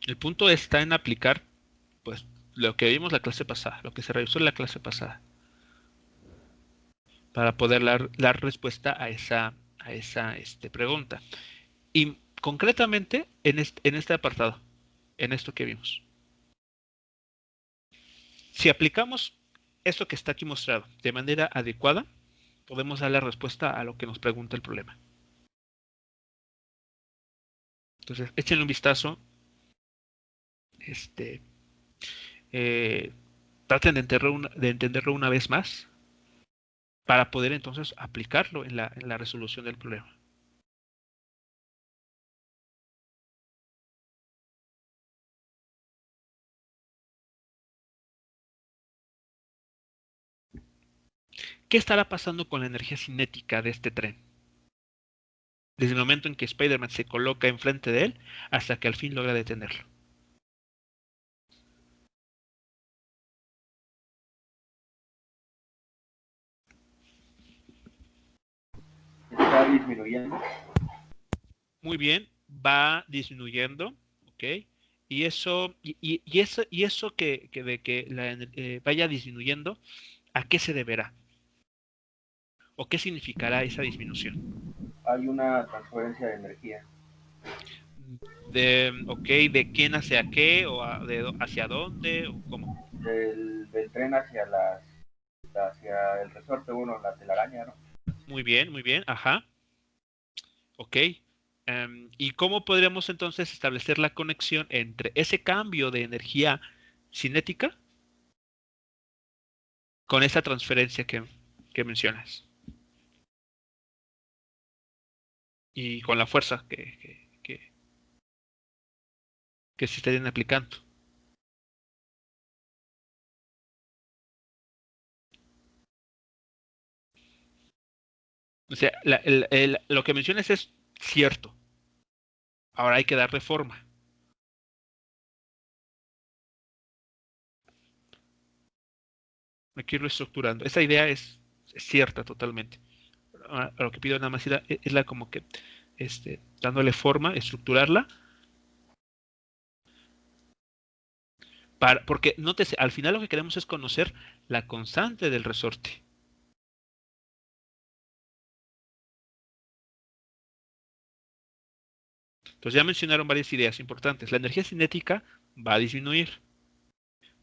El punto está en aplicar, pues, lo que vimos la clase pasada, lo que se revisó en la clase pasada. para poder dar respuesta a esa pregunta. Y concretamente en este apartado, en esto que vimos. Si aplicamos esto que está aquí mostrado de manera adecuada, podemos dar la respuesta a lo que nos pregunta el problema. Entonces, échenle un vistazo. Traten de entenderlo una vez más para poder entonces aplicarlo en la resolución del problema. ¿Qué estará pasando con la energía cinética de este tren? Desde el momento en que Spider-Man se coloca enfrente de él hasta que al fin logra detenerlo. Está disminuyendo. Muy bien, va disminuyendo, ¿ok? Y eso que vaya disminuyendo, ¿a qué se deberá? ¿O qué significará esa disminución? Hay una transferencia de energía. ¿De quién hacia qué? ¿O hacia dónde? ¿O cómo? Del tren hacia el resorte, bueno, la telaraña, ¿no? Muy bien, ajá. Ok. ¿Y cómo podríamos entonces establecer la conexión entre ese cambio de energía cinética con esa transferencia que mencionas? Y con la fuerza que se estarían aplicando. O sea, lo que mencionas es cierto. Ahora hay que darle forma. Hay que irlo estructurando. Esa idea es cierta totalmente. Ahora, lo que pido nada más es la como que dándole forma, estructurarla. Porque nótese, al final lo que queremos es conocer la constante del resorte. Entonces ya mencionaron varias ideas importantes. La energía cinética va a disminuir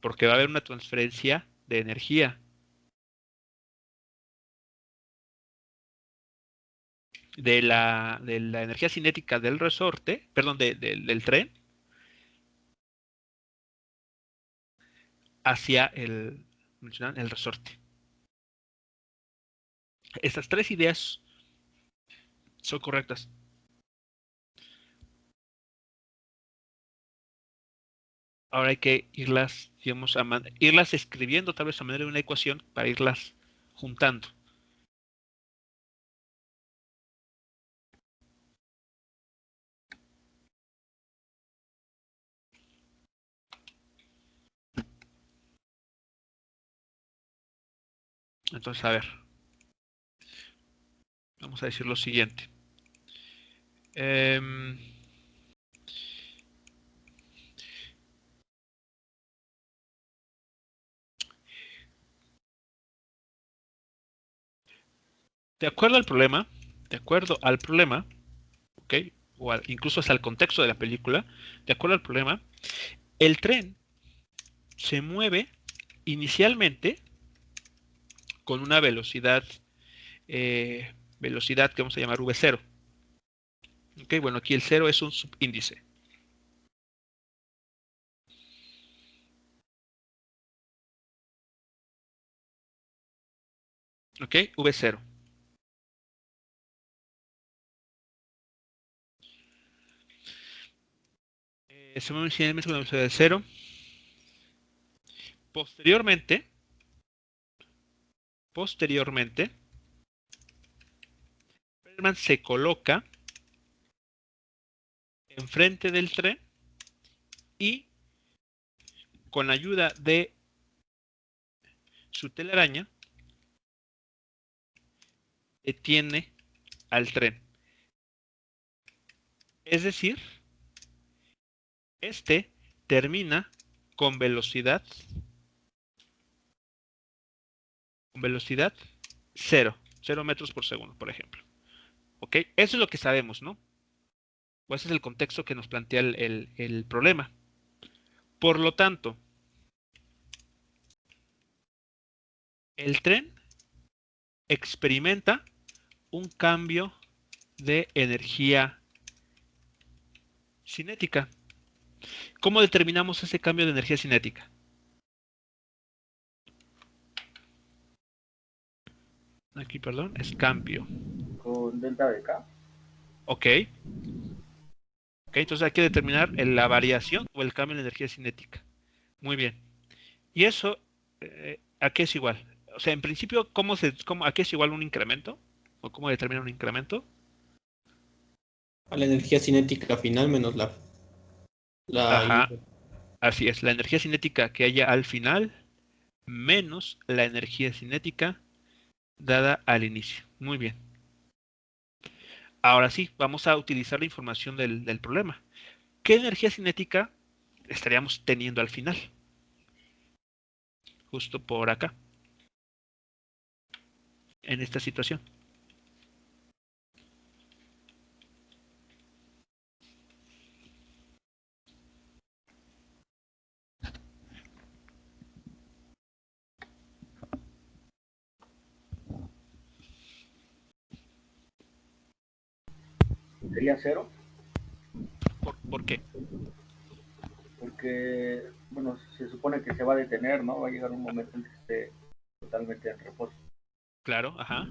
porque va a haber una transferencia de energía de la energía cinética del resorte, perdón, del tren hacia el resorte. Estas tres ideas son correctas. Ahora hay que irlas, digamos, irlas escribiendo tal vez a manera de una ecuación para irlas juntando. Entonces, a ver, vamos a decir lo siguiente. De acuerdo al problema, ¿ok? Incluso hasta el contexto de la película, de acuerdo al problema, el tren se mueve inicialmente con una velocidad que vamos a llamar V0. ¿Ok? Bueno, aquí el 0 es un subíndice. ¿Ok? V0. Se mueve inicialmente con una velocidad de 0. Posteriormente, Superman se coloca enfrente del tren y con la ayuda de su telaraña detiene al tren. Es decir, termina con velocidad 0 metros por segundo, por ejemplo. ¿Ok? Eso es lo que sabemos, ¿no? O ese es el contexto que nos plantea el problema. Por lo tanto, el tren experimenta un cambio de energía cinética. ¿Cómo determinamos ese cambio de energía cinética? Aquí, perdón, es cambio. Con delta de K. Ok. Ok, entonces hay que determinar la variación o el cambio en energía cinética. Muy bien. ¿Y eso a qué es igual? O sea, en principio, ¿a qué es igual un incremento? ¿O cómo determina un incremento? A la energía cinética final menos la Ajá, inicial. así es. La energía cinética que haya al final menos la energía cinética dada al inicio. Muy bien. Ahora sí, vamos a utilizar la información del problema. ¿Qué energía cinética estaríamos teniendo al final? Justo por acá, en esta situación. Sería 0, ¿Por qué? porque, bueno, se supone que se va a detener, ¿no? Va a llegar un momento en que esté totalmente en reposo. Claro, ajá.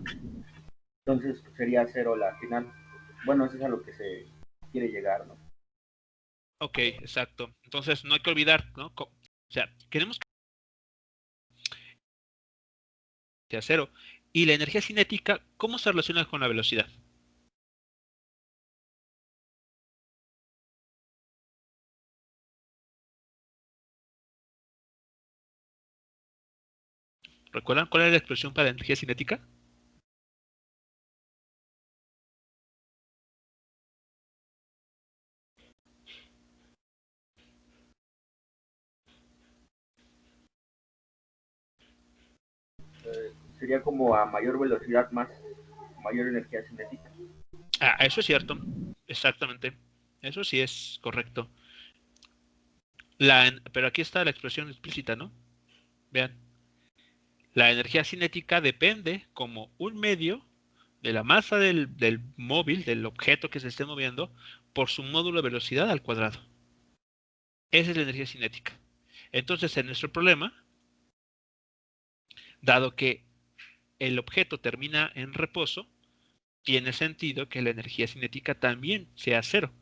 Entonces sería 0 la final. Bueno, eso es a lo que se quiere llegar, ¿no? Ok, exacto. Entonces no hay que olvidar, ¿no? O sea, queremos que sea cero. Y la energía cinética, ¿cómo se relaciona con la velocidad? ¿Recuerdan cuál es la expresión para la energía cinética? Sería como a mayor velocidad más mayor energía cinética. Ah, eso es cierto. Exactamente. Eso sí es correcto. Pero aquí está la expresión explícita, ¿no? Vean. La energía cinética depende como un medio de la masa del móvil, del objeto que se esté moviendo, por su módulo de velocidad al cuadrado. Esa es la energía cinética. Entonces, en nuestro problema, dado que el objeto termina en reposo, tiene sentido que la energía cinética también sea cero,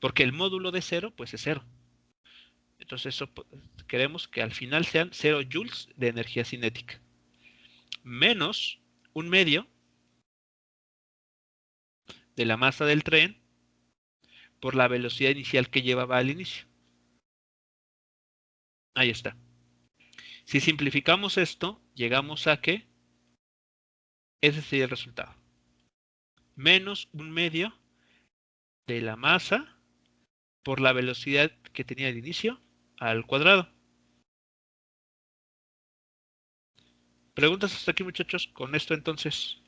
porque el módulo de cero, pues es cero. Entonces, queremos que al final sean 0 joules de energía cinética, menos un medio de la masa del tren por la velocidad inicial que llevaba al inicio. Ahí está. Si simplificamos esto, llegamos a que ese sería el resultado. Menos un medio de la masa por la velocidad que tenía al inicio al cuadrado. ¿Preguntas hasta aquí, muchachos? Con esto entonces.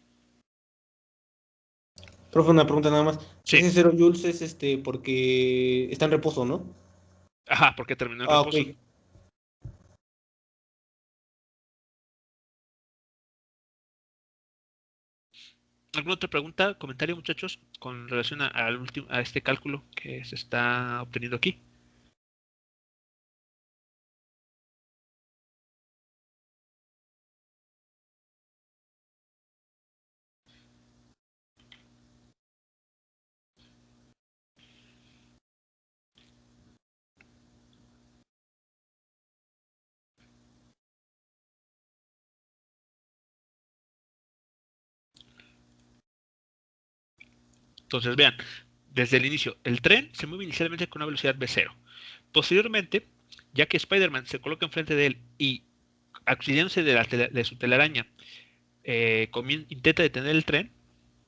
Profe, una pregunta nada más. Sí. Ese 0 joules es porque está en reposo, ¿no? Ajá, porque terminó en Ah, reposo. ok. ¿Alguna otra pregunta, comentario, muchachos, con relación a este cálculo que se está obteniendo aquí? Entonces, vean, desde el inicio, el tren se mueve inicialmente con una velocidad v0. Posteriormente, ya que Spider-Man se coloca enfrente de él y, auxiliándose de su telaraña, intenta detener el tren,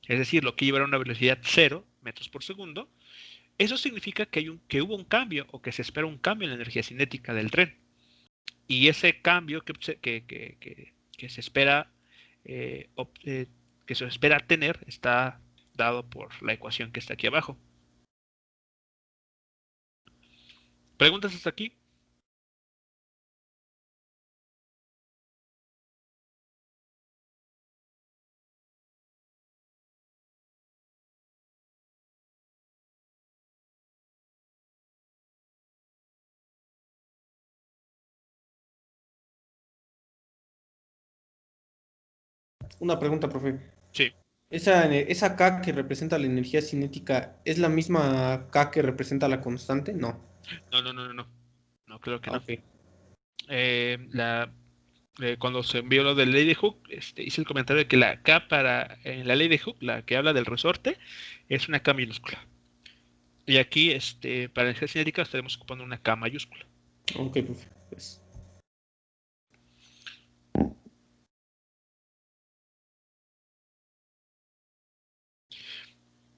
es decir, lo que llevará a una velocidad 0 metros por segundo, eso significa que hubo un cambio o que se espera un cambio en la energía cinética del tren. Y ese cambio que se espera que se espera tener está dado por la ecuación que está aquí abajo. ¿Preguntas hasta aquí? Una pregunta, profe. Sí. ¿Esa K que representa la energía cinética es la misma K que representa la constante? No. No. No, creo que Ah, no. ok. Cuando se envió lo de ley de Hooke, hice el comentario de que la K en la ley de Hooke, la que habla del resorte, es una K minúscula. Y aquí, para la energía cinética, estaremos ocupando una K mayúscula. Ok, profe. Pues,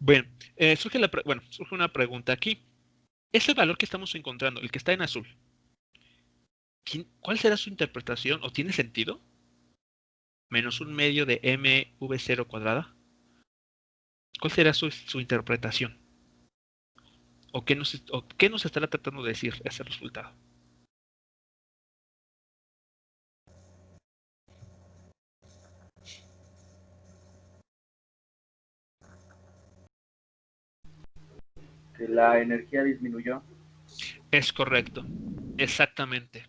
Bueno, surge una pregunta aquí. Ese valor que estamos encontrando, el que está en azul, ¿cuál será su interpretación o tiene sentido? Menos un medio de mv0 cuadrada. ¿Cuál será su interpretación? ¿O qué nos estará tratando de decir ese resultado? Que la energía disminuyó. Es correcto, exactamente.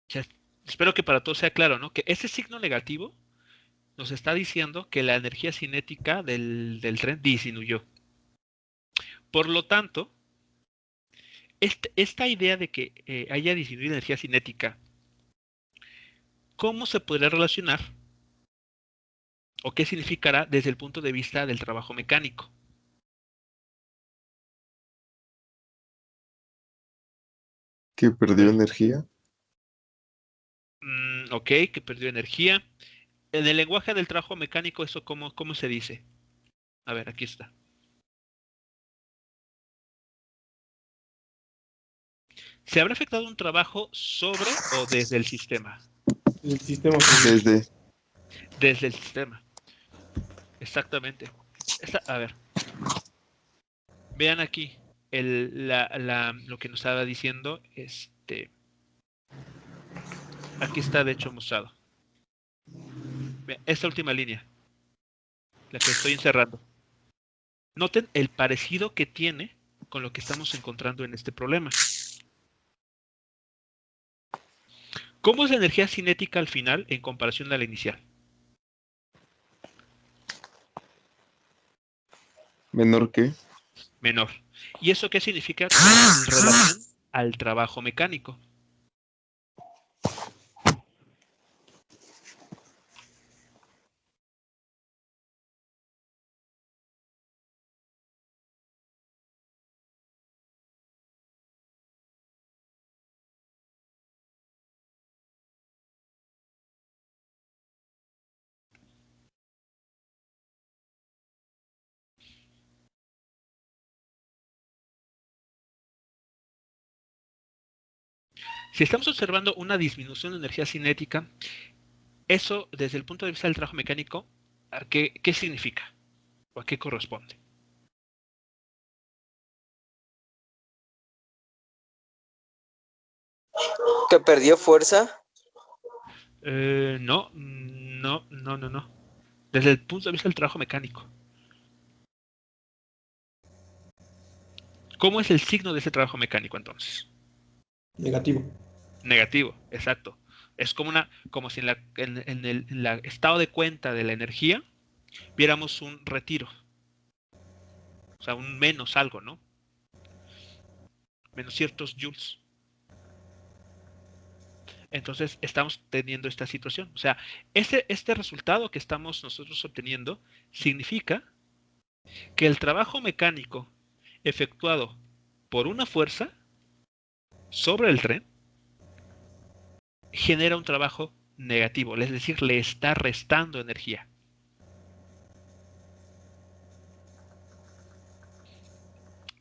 Ya, espero que para todos sea claro, ¿no? Que ese signo negativo nos está diciendo que la energía cinética del tren disminuyó. Por lo tanto, esta idea de que haya disminuido la energía cinética, ¿cómo se podría relacionar o qué significará desde el punto de vista del trabajo mecánico? Que A perdió ver, energía. ok, que perdió energía. En el lenguaje del trabajo mecánico, ¿eso cómo se dice? A ver, aquí está. ¿Se habrá afectado un trabajo sobre o desde el sistema? el sistema, profe. Desde. Desde el sistema, exactamente. A ver, vean aquí lo que nos estaba diciendo. Aquí está de hecho mostrado. Vean, esta última línea, la que estoy encerrando. Noten el parecido que tiene con lo que estamos encontrando en este problema. ¿Cómo es la energía cinética al final en comparación a la inicial? Menor que. Menor. ¿Y eso qué significa en relación al trabajo mecánico? Si estamos observando una disminución de energía cinética, eso desde el punto de vista del trabajo mecánico, ¿qué significa? ¿O a qué corresponde? ¿Que perdió fuerza? No. Desde el punto de vista del trabajo mecánico. ¿Cómo es el signo de ese trabajo mecánico entonces? Negativo. Negativo, exacto. Es como si en el estado de cuenta de la energía viéramos un retiro. O sea, un menos algo, ¿no? Menos ciertos joules. Entonces estamos teniendo esta situación. O sea, este resultado que estamos nosotros obteniendo significa que el trabajo mecánico efectuado por una fuerza sobre el tren genera un trabajo negativo, es decir, le está restando energía.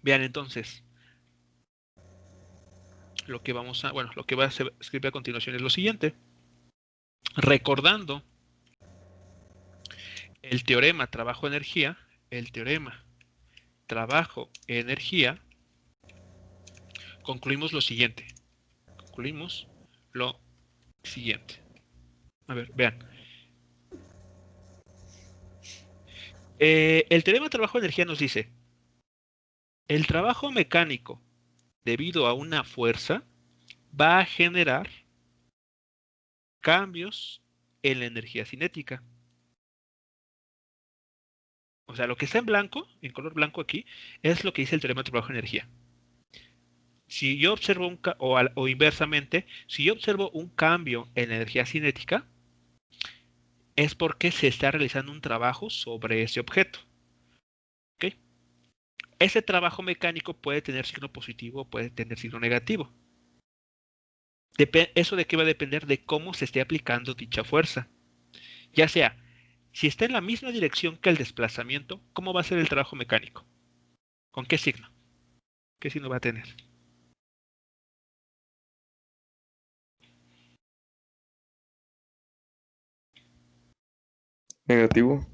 Vean entonces, lo que va a escribir a continuación es lo siguiente. Recordando el teorema trabajo-energía, concluimos lo siguiente. A ver, vean. El teorema trabajo-energía nos dice, el trabajo mecánico debido a una fuerza va a generar cambios en la energía cinética. O sea, lo que está en blanco, en color blanco aquí, es lo que dice el teorema de trabajo-energía. Si yo observo o inversamente, si yo observo un cambio en la energía cinética, es porque se está realizando un trabajo sobre ese objeto. ¿Ok? Ese trabajo mecánico puede tener signo positivo, puede tener signo negativo. Eso de qué va a depender de cómo se esté aplicando dicha fuerza. Ya sea, si está en la misma dirección que el desplazamiento, ¿cómo va a ser el trabajo mecánico? ¿Con qué signo? ¿Qué signo va a tener? Negativo.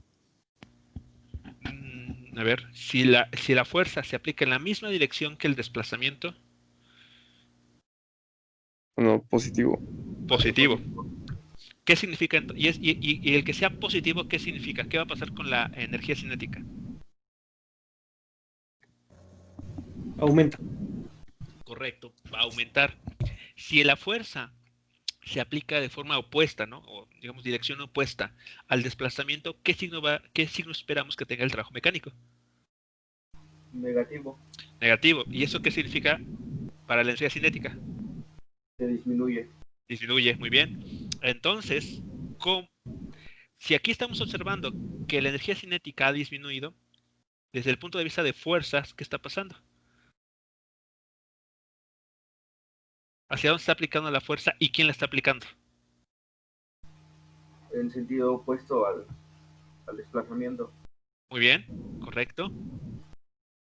A ver, si la fuerza se aplica en la misma dirección que el desplazamiento, No, positivo. positivo. ¿Qué significa? Y el que sea positivo, ¿qué significa? ¿Qué va a pasar con la energía cinética? Aumenta. Correcto, va a aumentar. Si la fuerza se aplica de forma opuesta, ¿no? O digamos dirección opuesta al desplazamiento, ¿qué signo esperamos que tenga el trabajo mecánico? Negativo. Negativo. ¿Y eso qué significa para la energía cinética? Se disminuye. Disminuye, muy bien. Entonces, si aquí estamos observando que la energía cinética ha disminuido, desde el punto de vista de fuerzas, ¿qué está pasando? ¿Hacia dónde está aplicando la fuerza y quién la está aplicando? En sentido opuesto al desplazamiento. Muy bien, correcto.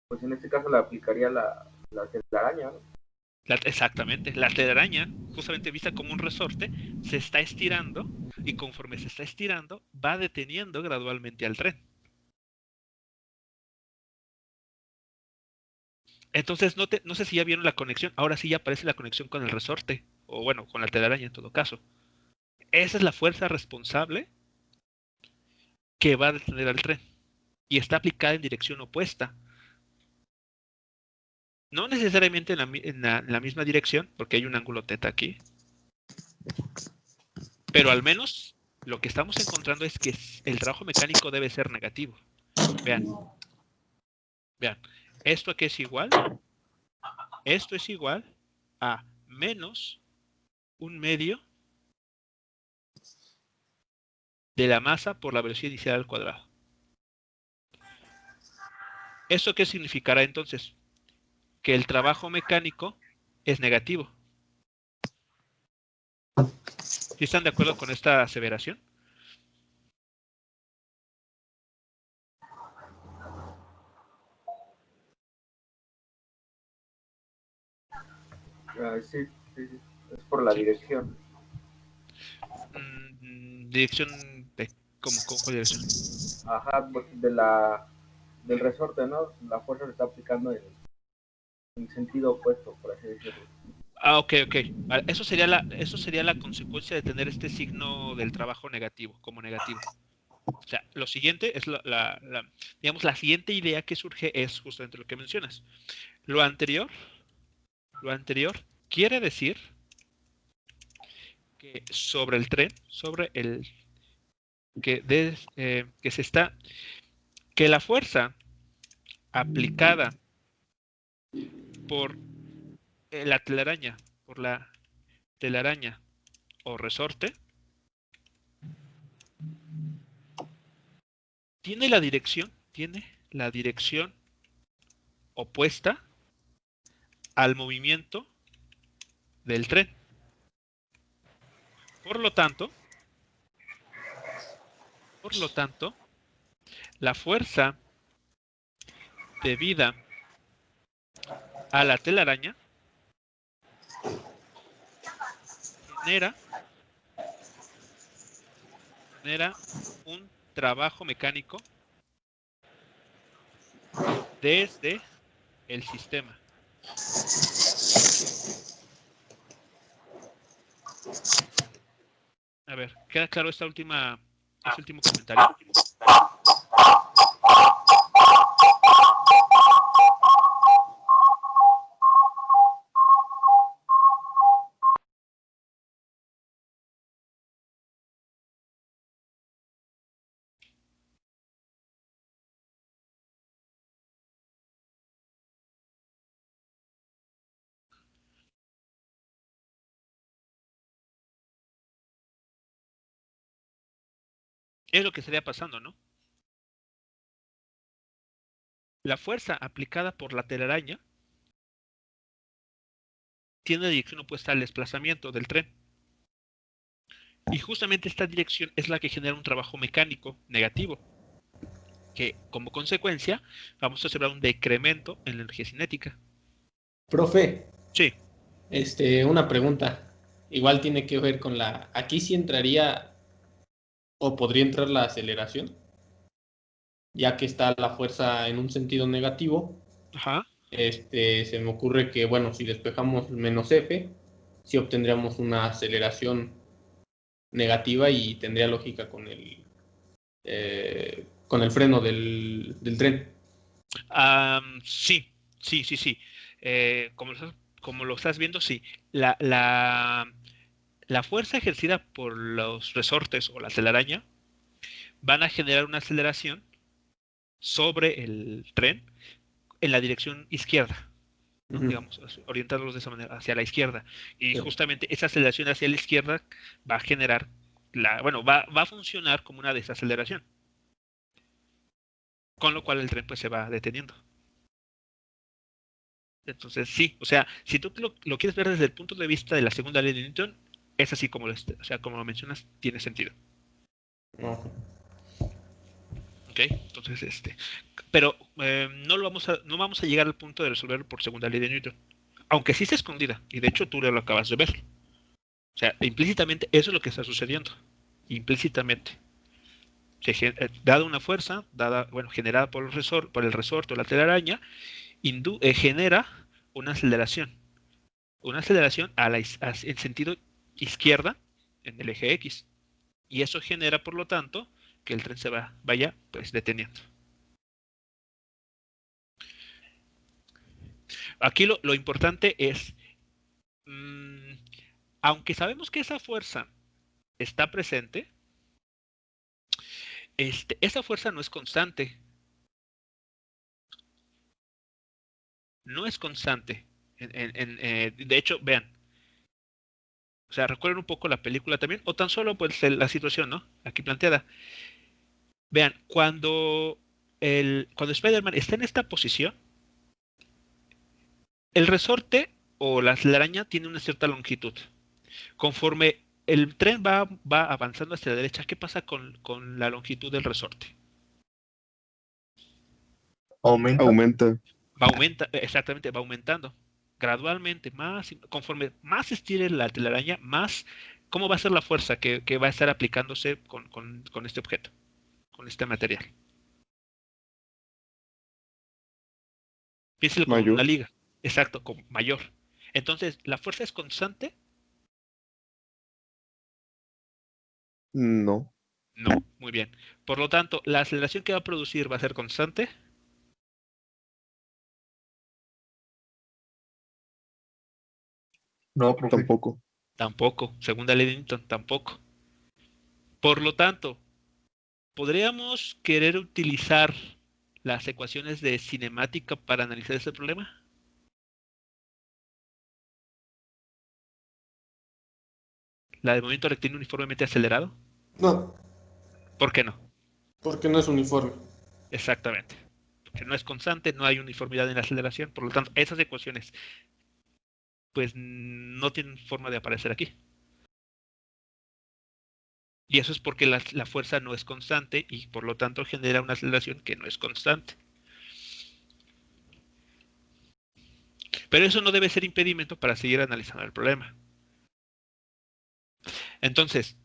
Pues en este caso le aplicaría la telaraña, ¿no? Exactamente, la telaraña, justamente vista como un resorte, se está estirando y conforme se está estirando, va deteniendo gradualmente al tren. Entonces, no sé si ya vieron la conexión, ahora sí ya aparece la conexión con el resorte, o bueno, con la telaraña en todo caso. Esa es la fuerza responsable que va a detener al tren y está aplicada en dirección opuesta. No necesariamente en la misma dirección, porque hay un ángulo θ aquí, pero al menos lo que estamos encontrando es que el trabajo mecánico debe ser negativo. Vean, esto aquí es igual, esto es igual a menos 1/2 de la masa por la velocidad inicial al cuadrado. ¿Eso qué significará entonces? Que el trabajo mecánico es negativo. ¿Sí están de acuerdo con esta aseveración? Sí, sí, sí. Es por la Sí. dirección. Dirección de ¿cuál dirección? Ajá, pues del resorte, ¿no? La fuerza se está aplicando en sentido opuesto, por así decirlo. Ok. Vale, eso sería la consecuencia de tener este signo del trabajo negativo, como negativo. O sea, lo siguiente es digamos, la siguiente idea que surge es justamente lo que mencionas. Lo anterior quiere decir que sobre el tren, que la fuerza aplicada por la telaraña o resorte, tiene la dirección opuesta al movimiento del tren. Por lo tanto, la fuerza debida a la telaraña genera genera un trabajo mecánico desde el sistema. A ver, ¿queda claro este último comentario? Es lo que estaría pasando, ¿no? La fuerza aplicada por la telaraña tiene dirección opuesta al desplazamiento del tren. Y justamente esta dirección es la que genera un trabajo mecánico negativo, que como consecuencia vamos a observar un decremento en la energía cinética. Profe, Sí, una pregunta. Igual tiene que ver con aquí sí entraría o podría entrar la aceleración, ya que está la fuerza en un sentido negativo. ajá. Se me ocurre que, bueno, si despejamos menos F, sí obtendríamos una aceleración negativa y tendría lógica con el freno del tren. Sí, sí, sí, sí. Como lo estás viendo, sí. La fuerza ejercida por los resortes o la telaraña van a generar una aceleración sobre el tren en la dirección izquierda, ¿no? Digamos, orientarlos de esa manera, hacia la izquierda. Y Sí. justamente esa aceleración hacia la izquierda va a generar va a funcionar como una desaceleración, con lo cual el tren pues se va deteniendo. Entonces, sí, o sea, si tú lo quieres ver desde el punto de vista de la segunda ley de Newton, es así como o sea, como lo mencionas, tiene sentido. No. ¿Ok? Entonces, pero no vamos a llegar al punto de resolverlo por segunda ley de Newton, aunque sí está escondida, y de hecho tú ya lo acabas de ver. O sea, implícitamente eso es lo que está sucediendo. Implícitamente. Dada una fuerza, generada por el resorte o la telaraña, genera una aceleración. Una aceleración en sentido izquierda en el eje X. Y eso genera, por lo tanto, que el tren vaya pues deteniendo. Aquí lo importante es, mmm, aunque sabemos que esa fuerza está presente, esa fuerza no es constante. No es constante. De hecho, vean, o sea, recuerden un poco la película también, o tan solo pues la situación, ¿no? Aquí planteada. Vean, cuando Spider-Man está en esta posición, el resorte o la telaraña tiene una cierta longitud. Conforme el tren va avanzando hacia la derecha, ¿qué pasa con la longitud del resorte? Aumenta. Exactamente, va aumentando gradualmente, conforme más estire la telaraña, más, ¿cómo va a ser la fuerza que va a estar aplicándose con este objeto, con este material? Piénselo como una Mayor. liga, exacto, como mayor. Entonces, ¿la fuerza es constante? No, No, muy bien. Por lo tanto, ¿la aceleración que va a producir va a ser constante? No, profe. tampoco. Tampoco. Segunda ley de Newton, tampoco. Por lo tanto, ¿podríamos querer utilizar las ecuaciones de cinemática para analizar este problema? ¿La de movimiento rectilíneo uniformemente acelerado? No, ¿Por qué no? porque no es uniforme. Exactamente. Porque no es constante, no hay uniformidad en la aceleración, por lo tanto, esas ecuaciones pues no tienen forma de aparecer aquí. Y eso es porque la fuerza no es constante y por lo tanto genera una aceleración que no es constante. Pero eso no debe ser impedimento para seguir analizando el problema. Entonces,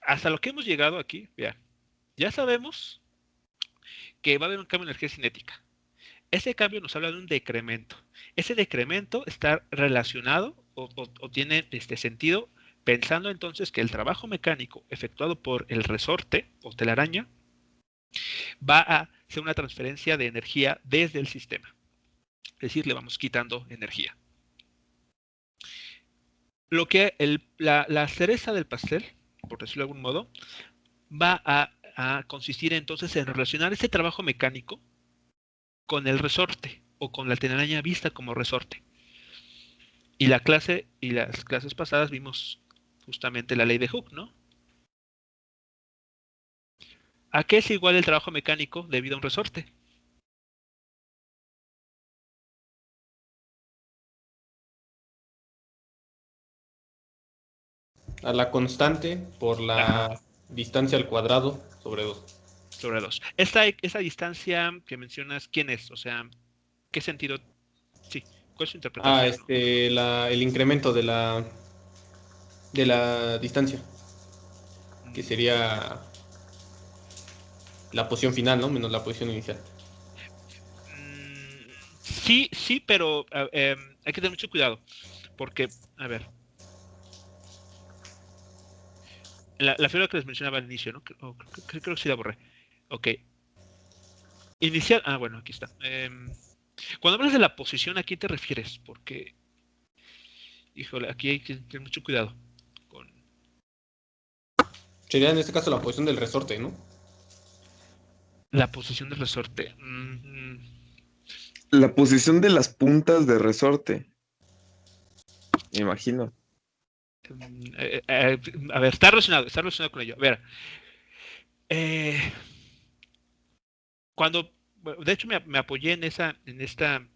Hasta lo que hemos llegado aquí, vean, ya sabemos que va a haber un cambio en energía cinética. Ese cambio nos habla de un decremento. Ese decremento está relacionado o tiene sentido pensando entonces que el trabajo mecánico efectuado por el resorte o telaraña va a ser una transferencia de energía desde el sistema. Es decir, le vamos quitando energía. Lo que la cereza del pastel, por decirlo de algún modo, va a consistir entonces en relacionar ese trabajo mecánico con el resorte o con la telaraña vista como resorte. Y las clases pasadas vimos justamente la ley de Hooke, ¿no? ¿A qué es igual el trabajo mecánico debido a un resorte? A la constante por la distancia al cuadrado sobre 2. Sobre 2. Esa distancia que mencionas, ¿quién es? O sea, ¿qué sentido? Sí, ¿cuál es su interpretación? El incremento de la distancia, que sería la posición final, ¿no? Menos la posición inicial. Sí, pero hay que tener mucho cuidado, porque, a ver, la figura que les mencionaba al inicio, ¿no? Creo que sí la borré. Ok. Inicial, bueno, aquí está. Cuando hablas de la posición, ¿a quién te refieres? Porque, híjole, aquí hay que tener mucho cuidado. Sería en este caso la posición del resorte, ¿no? La posición del resorte. La posición de las puntas de resorte. Me imagino. A ver, está relacionado con ello. A ver. De hecho, me apoyé en esta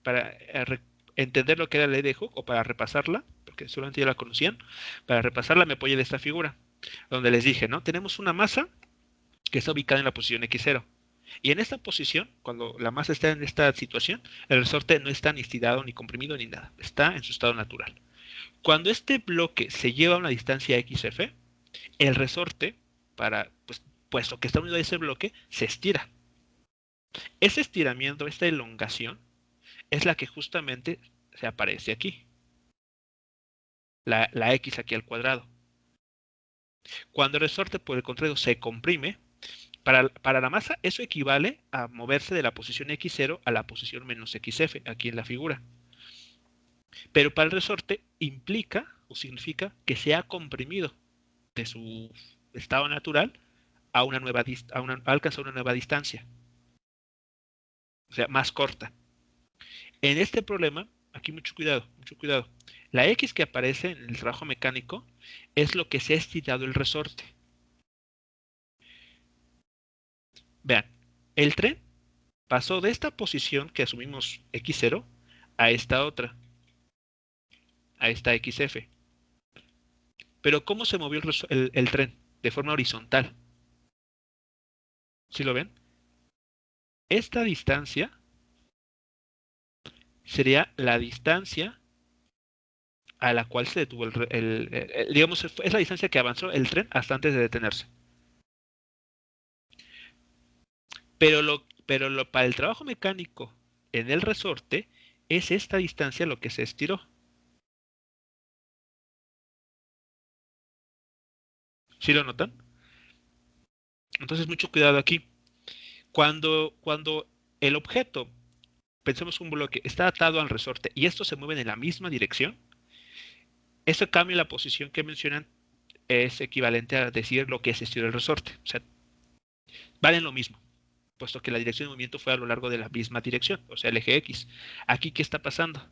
para entender lo que era la ley de Hooke o para repasarla, porque solamente ya la conocían. Para repasarla me apoyé de esta figura, donde les dije, ¿no? Tenemos una masa que está ubicada en la posición X0. Y en esta posición, cuando la masa está en esta situación, el resorte no está ni estirado, ni comprimido, ni nada. Está en su estado natural. Cuando este bloque se lleva a una distancia XF, el resorte, puesto que está unido a ese bloque, se estira. Ese estiramiento, esta elongación, es la que justamente se aparece aquí. La X aquí al cuadrado. Cuando el resorte, por el contrario, se comprime, para la masa eso equivale a moverse de la posición X0 a la posición menos XF, aquí en la figura. Pero para el resorte implica o significa que se ha comprimido de su estado natural a alcanzar una nueva distancia. O sea, más corta. En este problema, aquí mucho cuidado. La X que aparece en el trabajo mecánico es lo que se ha estirado el resorte. Vean, el tren pasó de esta posición que asumimos X0 a esta otra, a esta XF. Pero ¿cómo se movió el tren? De forma horizontal. ¿Sí lo ven? Esta distancia sería la distancia a la cual se detuvo digamos, es la distancia que avanzó el tren hasta antes de detenerse. Pero para el trabajo mecánico en el resorte es esta distancia lo que se estiró. ¿Sí lo notan? Entonces mucho cuidado aquí. Cuando el objeto, pensemos un bloque, está atado al resorte y estos se mueven en la misma dirección, ese cambio en la posición que mencionan es equivalente a decir lo que se estiró el resorte. O sea, valen lo mismo, puesto que la dirección de movimiento fue a lo largo de la misma dirección, o sea, el eje X. Aquí, ¿qué está pasando?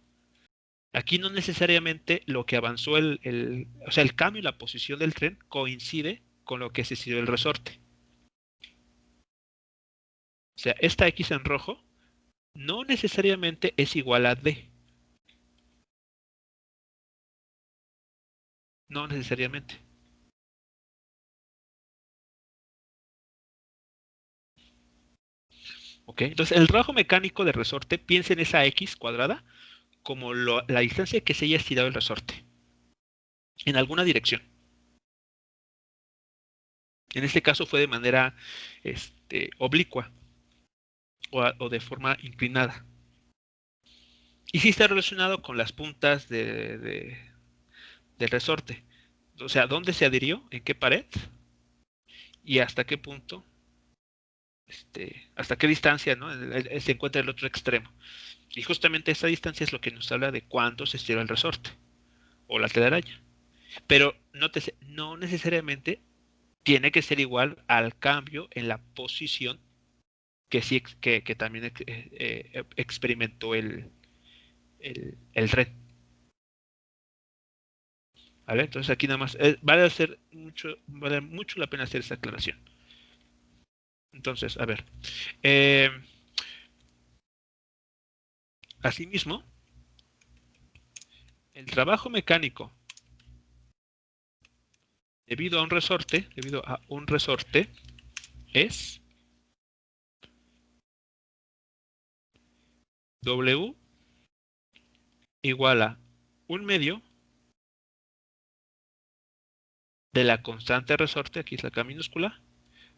Aquí no necesariamente lo que avanzó o sea, el cambio en la posición del tren coincide con lo que se estiró el resorte. O sea, esta X en rojo no necesariamente es igual a D. No necesariamente. ¿Ok? Entonces, el trabajo mecánico de resorte, piensa en esa X cuadrada como la distancia que se haya estirado el resorte. En alguna dirección. En este caso fue de manera oblicua o de forma inclinada. Y sí está relacionado con las puntas del resorte. O sea, ¿dónde se adhirió? ¿En qué pared? ¿Y hasta qué punto? ¿Hasta qué distancia, ¿no? Se encuentra el otro extremo. Y justamente esa distancia es lo que nos habla de cuánto se estira el resorte o la telaraña. Pero no necesariamente tiene que ser igual al cambio en la posición que también experimentó el red. ¿Vale? Entonces aquí nada más vale mucho la pena hacer esa aclaración. Entonces, a ver. Asimismo, el trabajo mecánico debido a un resorte es W igual a 1/2 de la constante resorte, aquí es la K minúscula,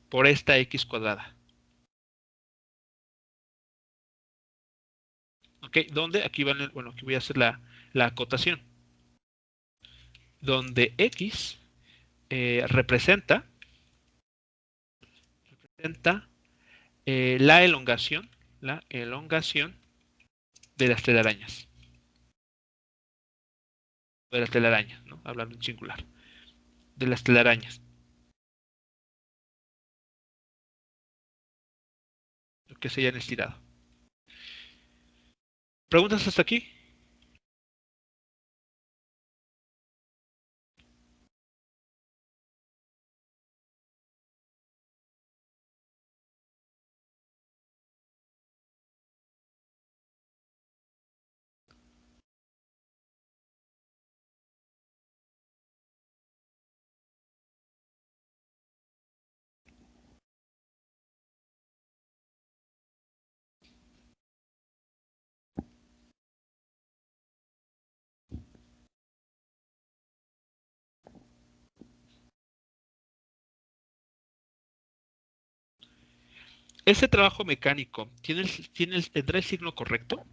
por esta X cuadrada. ¿Ok? Donde aquí aquí voy a hacer la acotación. Donde X representa la elongación de las telarañas. De las telarañas, ¿no? Hablando en singular. De las telarañas. Que se hayan estirado. ¿Preguntas hasta aquí? ¿Ese trabajo mecánico tendrá el signo correcto?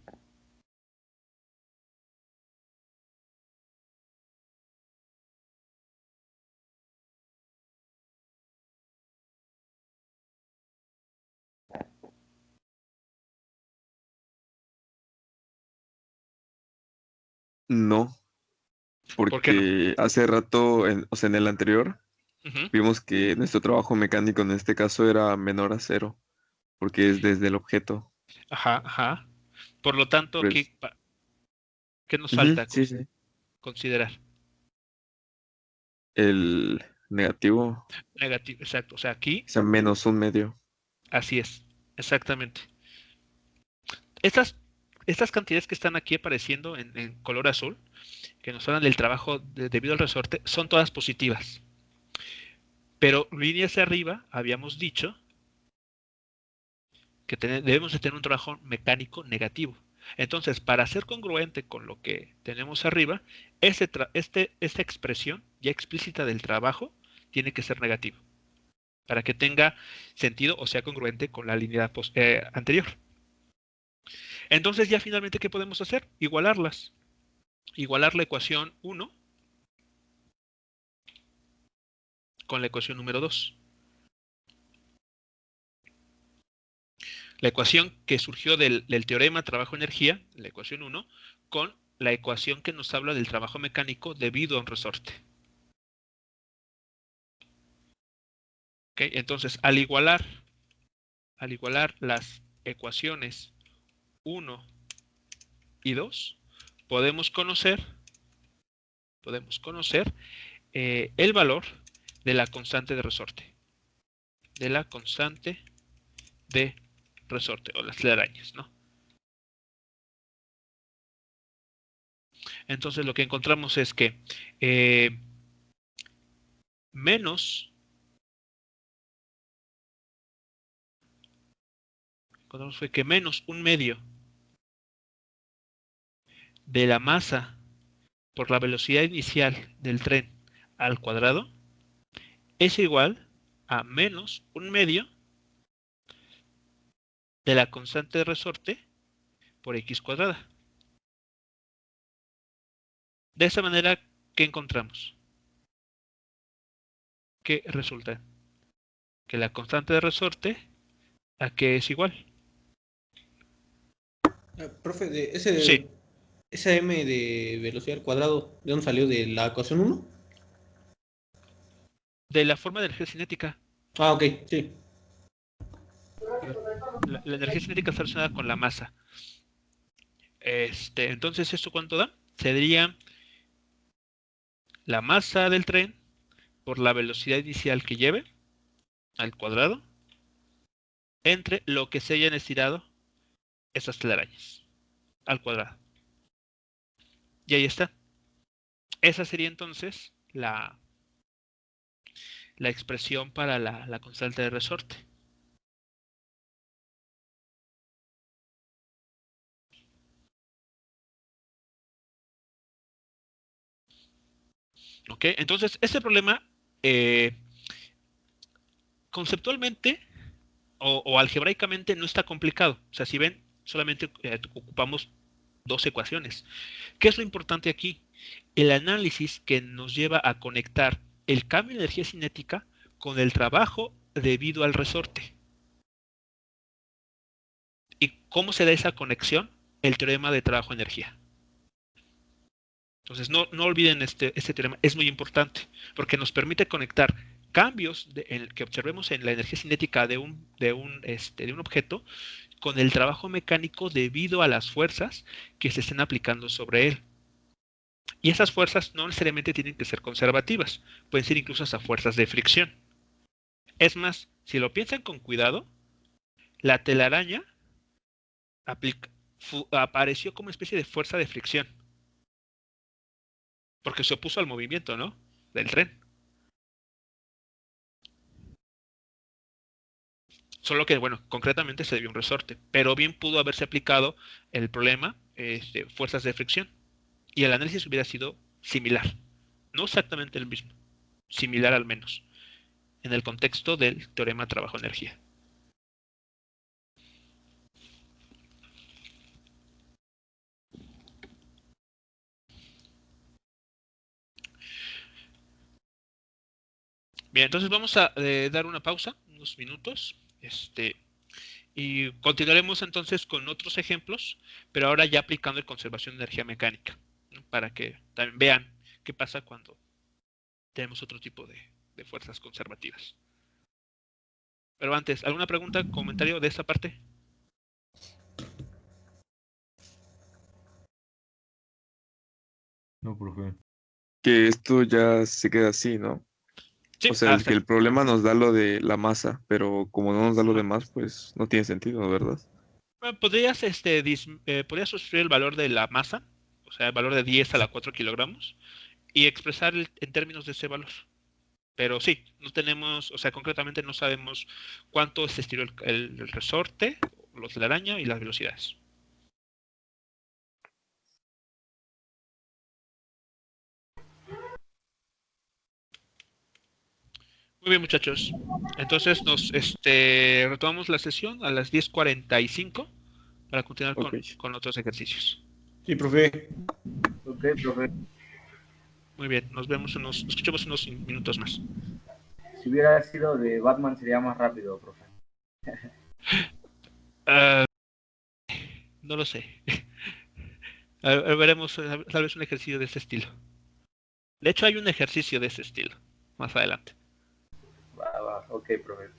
No, ¿Por qué no? porque hace rato, o sea, en el anterior, Ujú. vimos que nuestro trabajo mecánico en este caso era menor a 0, porque es desde el objeto. Ajá, ajá. Por lo tanto, Pues, ¿qué nos ujú, falta sí, sí. considerar? El negativo, Negativo, exacto. O sea, aquí, o sea, -1/2. así es. Exactamente. Estas cantidades que están aquí apareciendo en color azul, que nos hablan del trabajo debido al resorte, son todas positivas. Pero línea hacia arriba, habíamos dicho que debemos de tener un trabajo mecánico negativo. Entonces, para ser congruente con lo que tenemos arriba, esta expresión ya explícita del trabajo tiene que ser negativo, para que tenga sentido o sea congruente con la línea anterior. Entonces, ya finalmente, ¿qué podemos hacer? Igualarlas. Igualar la ecuación 1 con la ecuación número 2. La ecuación que surgió del teorema trabajo-energía, la ecuación 1, con la ecuación que nos habla del trabajo mecánico debido a un resorte. ¿Okay? Entonces, al igualar las ecuaciones 1 y 2, podemos conocer el valor de la constante de resorte. De la constante de resorte, o las telarañas, ¿no? Entonces, lo que encontramos es que menos fue que menos 1/2 de la masa por la velocidad inicial del tren al cuadrado es igual a menos un medio de la constante de resorte por x cuadrada. De esa manera, ¿qué encontramos? ¿Qué resulta? Que la constante de resorte, ¿a qué es igual? Profe, Sí, esa m de velocidad al cuadrado, ¿de dónde salió? ¿De la ecuación 1? de la forma de energía cinética. Ah, ok, sí. A ver, la energía cinética está relacionada con la masa. Entonces, ¿esto cuánto da? Sería la masa del tren por la velocidad inicial que lleve al cuadrado entre lo que se hayan estirado esas telarañas al cuadrado. Y ahí está. Esa sería entonces la expresión para la constante de resorte. ¿Ok? Entonces, este problema conceptualmente o algebraicamente no está complicado. O sea, si ven, solamente ocupamos dos ecuaciones. ¿Qué es lo importante aquí? El análisis que nos lleva a conectar el cambio de energía cinética con el trabajo debido al resorte. ¿Y cómo se da esa conexión? El teorema de trabajo-energía. Entonces, no olviden este teorema, es muy importante, porque nos permite conectar cambios que observemos en la energía cinética de un objeto con el trabajo mecánico debido a las fuerzas que se estén aplicando sobre él. Y esas fuerzas no necesariamente tienen que ser conservativas, pueden ser incluso hasta fuerzas de fricción. Es más, si lo piensan con cuidado, la telaraña apareció como especie de fuerza de fricción, porque se opuso al movimiento, ¿no? Del tren. Solo que, bueno, concretamente se debió a un resorte, pero bien pudo haberse aplicado el problema, fuerzas de fricción, y el análisis hubiera sido similar. No exactamente el mismo, similar al menos, en el contexto del teorema trabajo-energía. Bien, entonces vamos a dar una pausa, unos minutos, y continuaremos entonces con otros ejemplos, pero ahora ya aplicando el conservación de energía mecánica, ¿no? Para que también vean qué pasa cuando tenemos otro tipo de fuerzas conservativas. Pero antes, ¿alguna pregunta, comentario de esta parte? No, profe. Que esto ya se queda así, ¿no? Sí, O sea, que el problema nos da lo de la masa, pero como no nos da lo demás, pues no tiene sentido, ¿verdad? bueno, podrías sustituir el valor de la masa, o sea, el valor de 10 a la 4 kilogramos, y expresar en términos de ese valor. Pero sí, no tenemos, o sea, concretamente no sabemos cuánto se estiró el resorte, los de la araña y las velocidades. Muy bien, muchachos. Entonces retomamos la sesión a las 10:45 para continuar Ok. con otros ejercicios. Sí, profe. Ok, profe. Muy bien, nos escuchamos unos minutos más. Si hubiera sido de Batman sería más rápido, profe. Ah, no lo sé. Veremos tal vez un ejercicio de ese estilo. De hecho, hay un ejercicio de ese estilo más adelante. Va, ok, profe.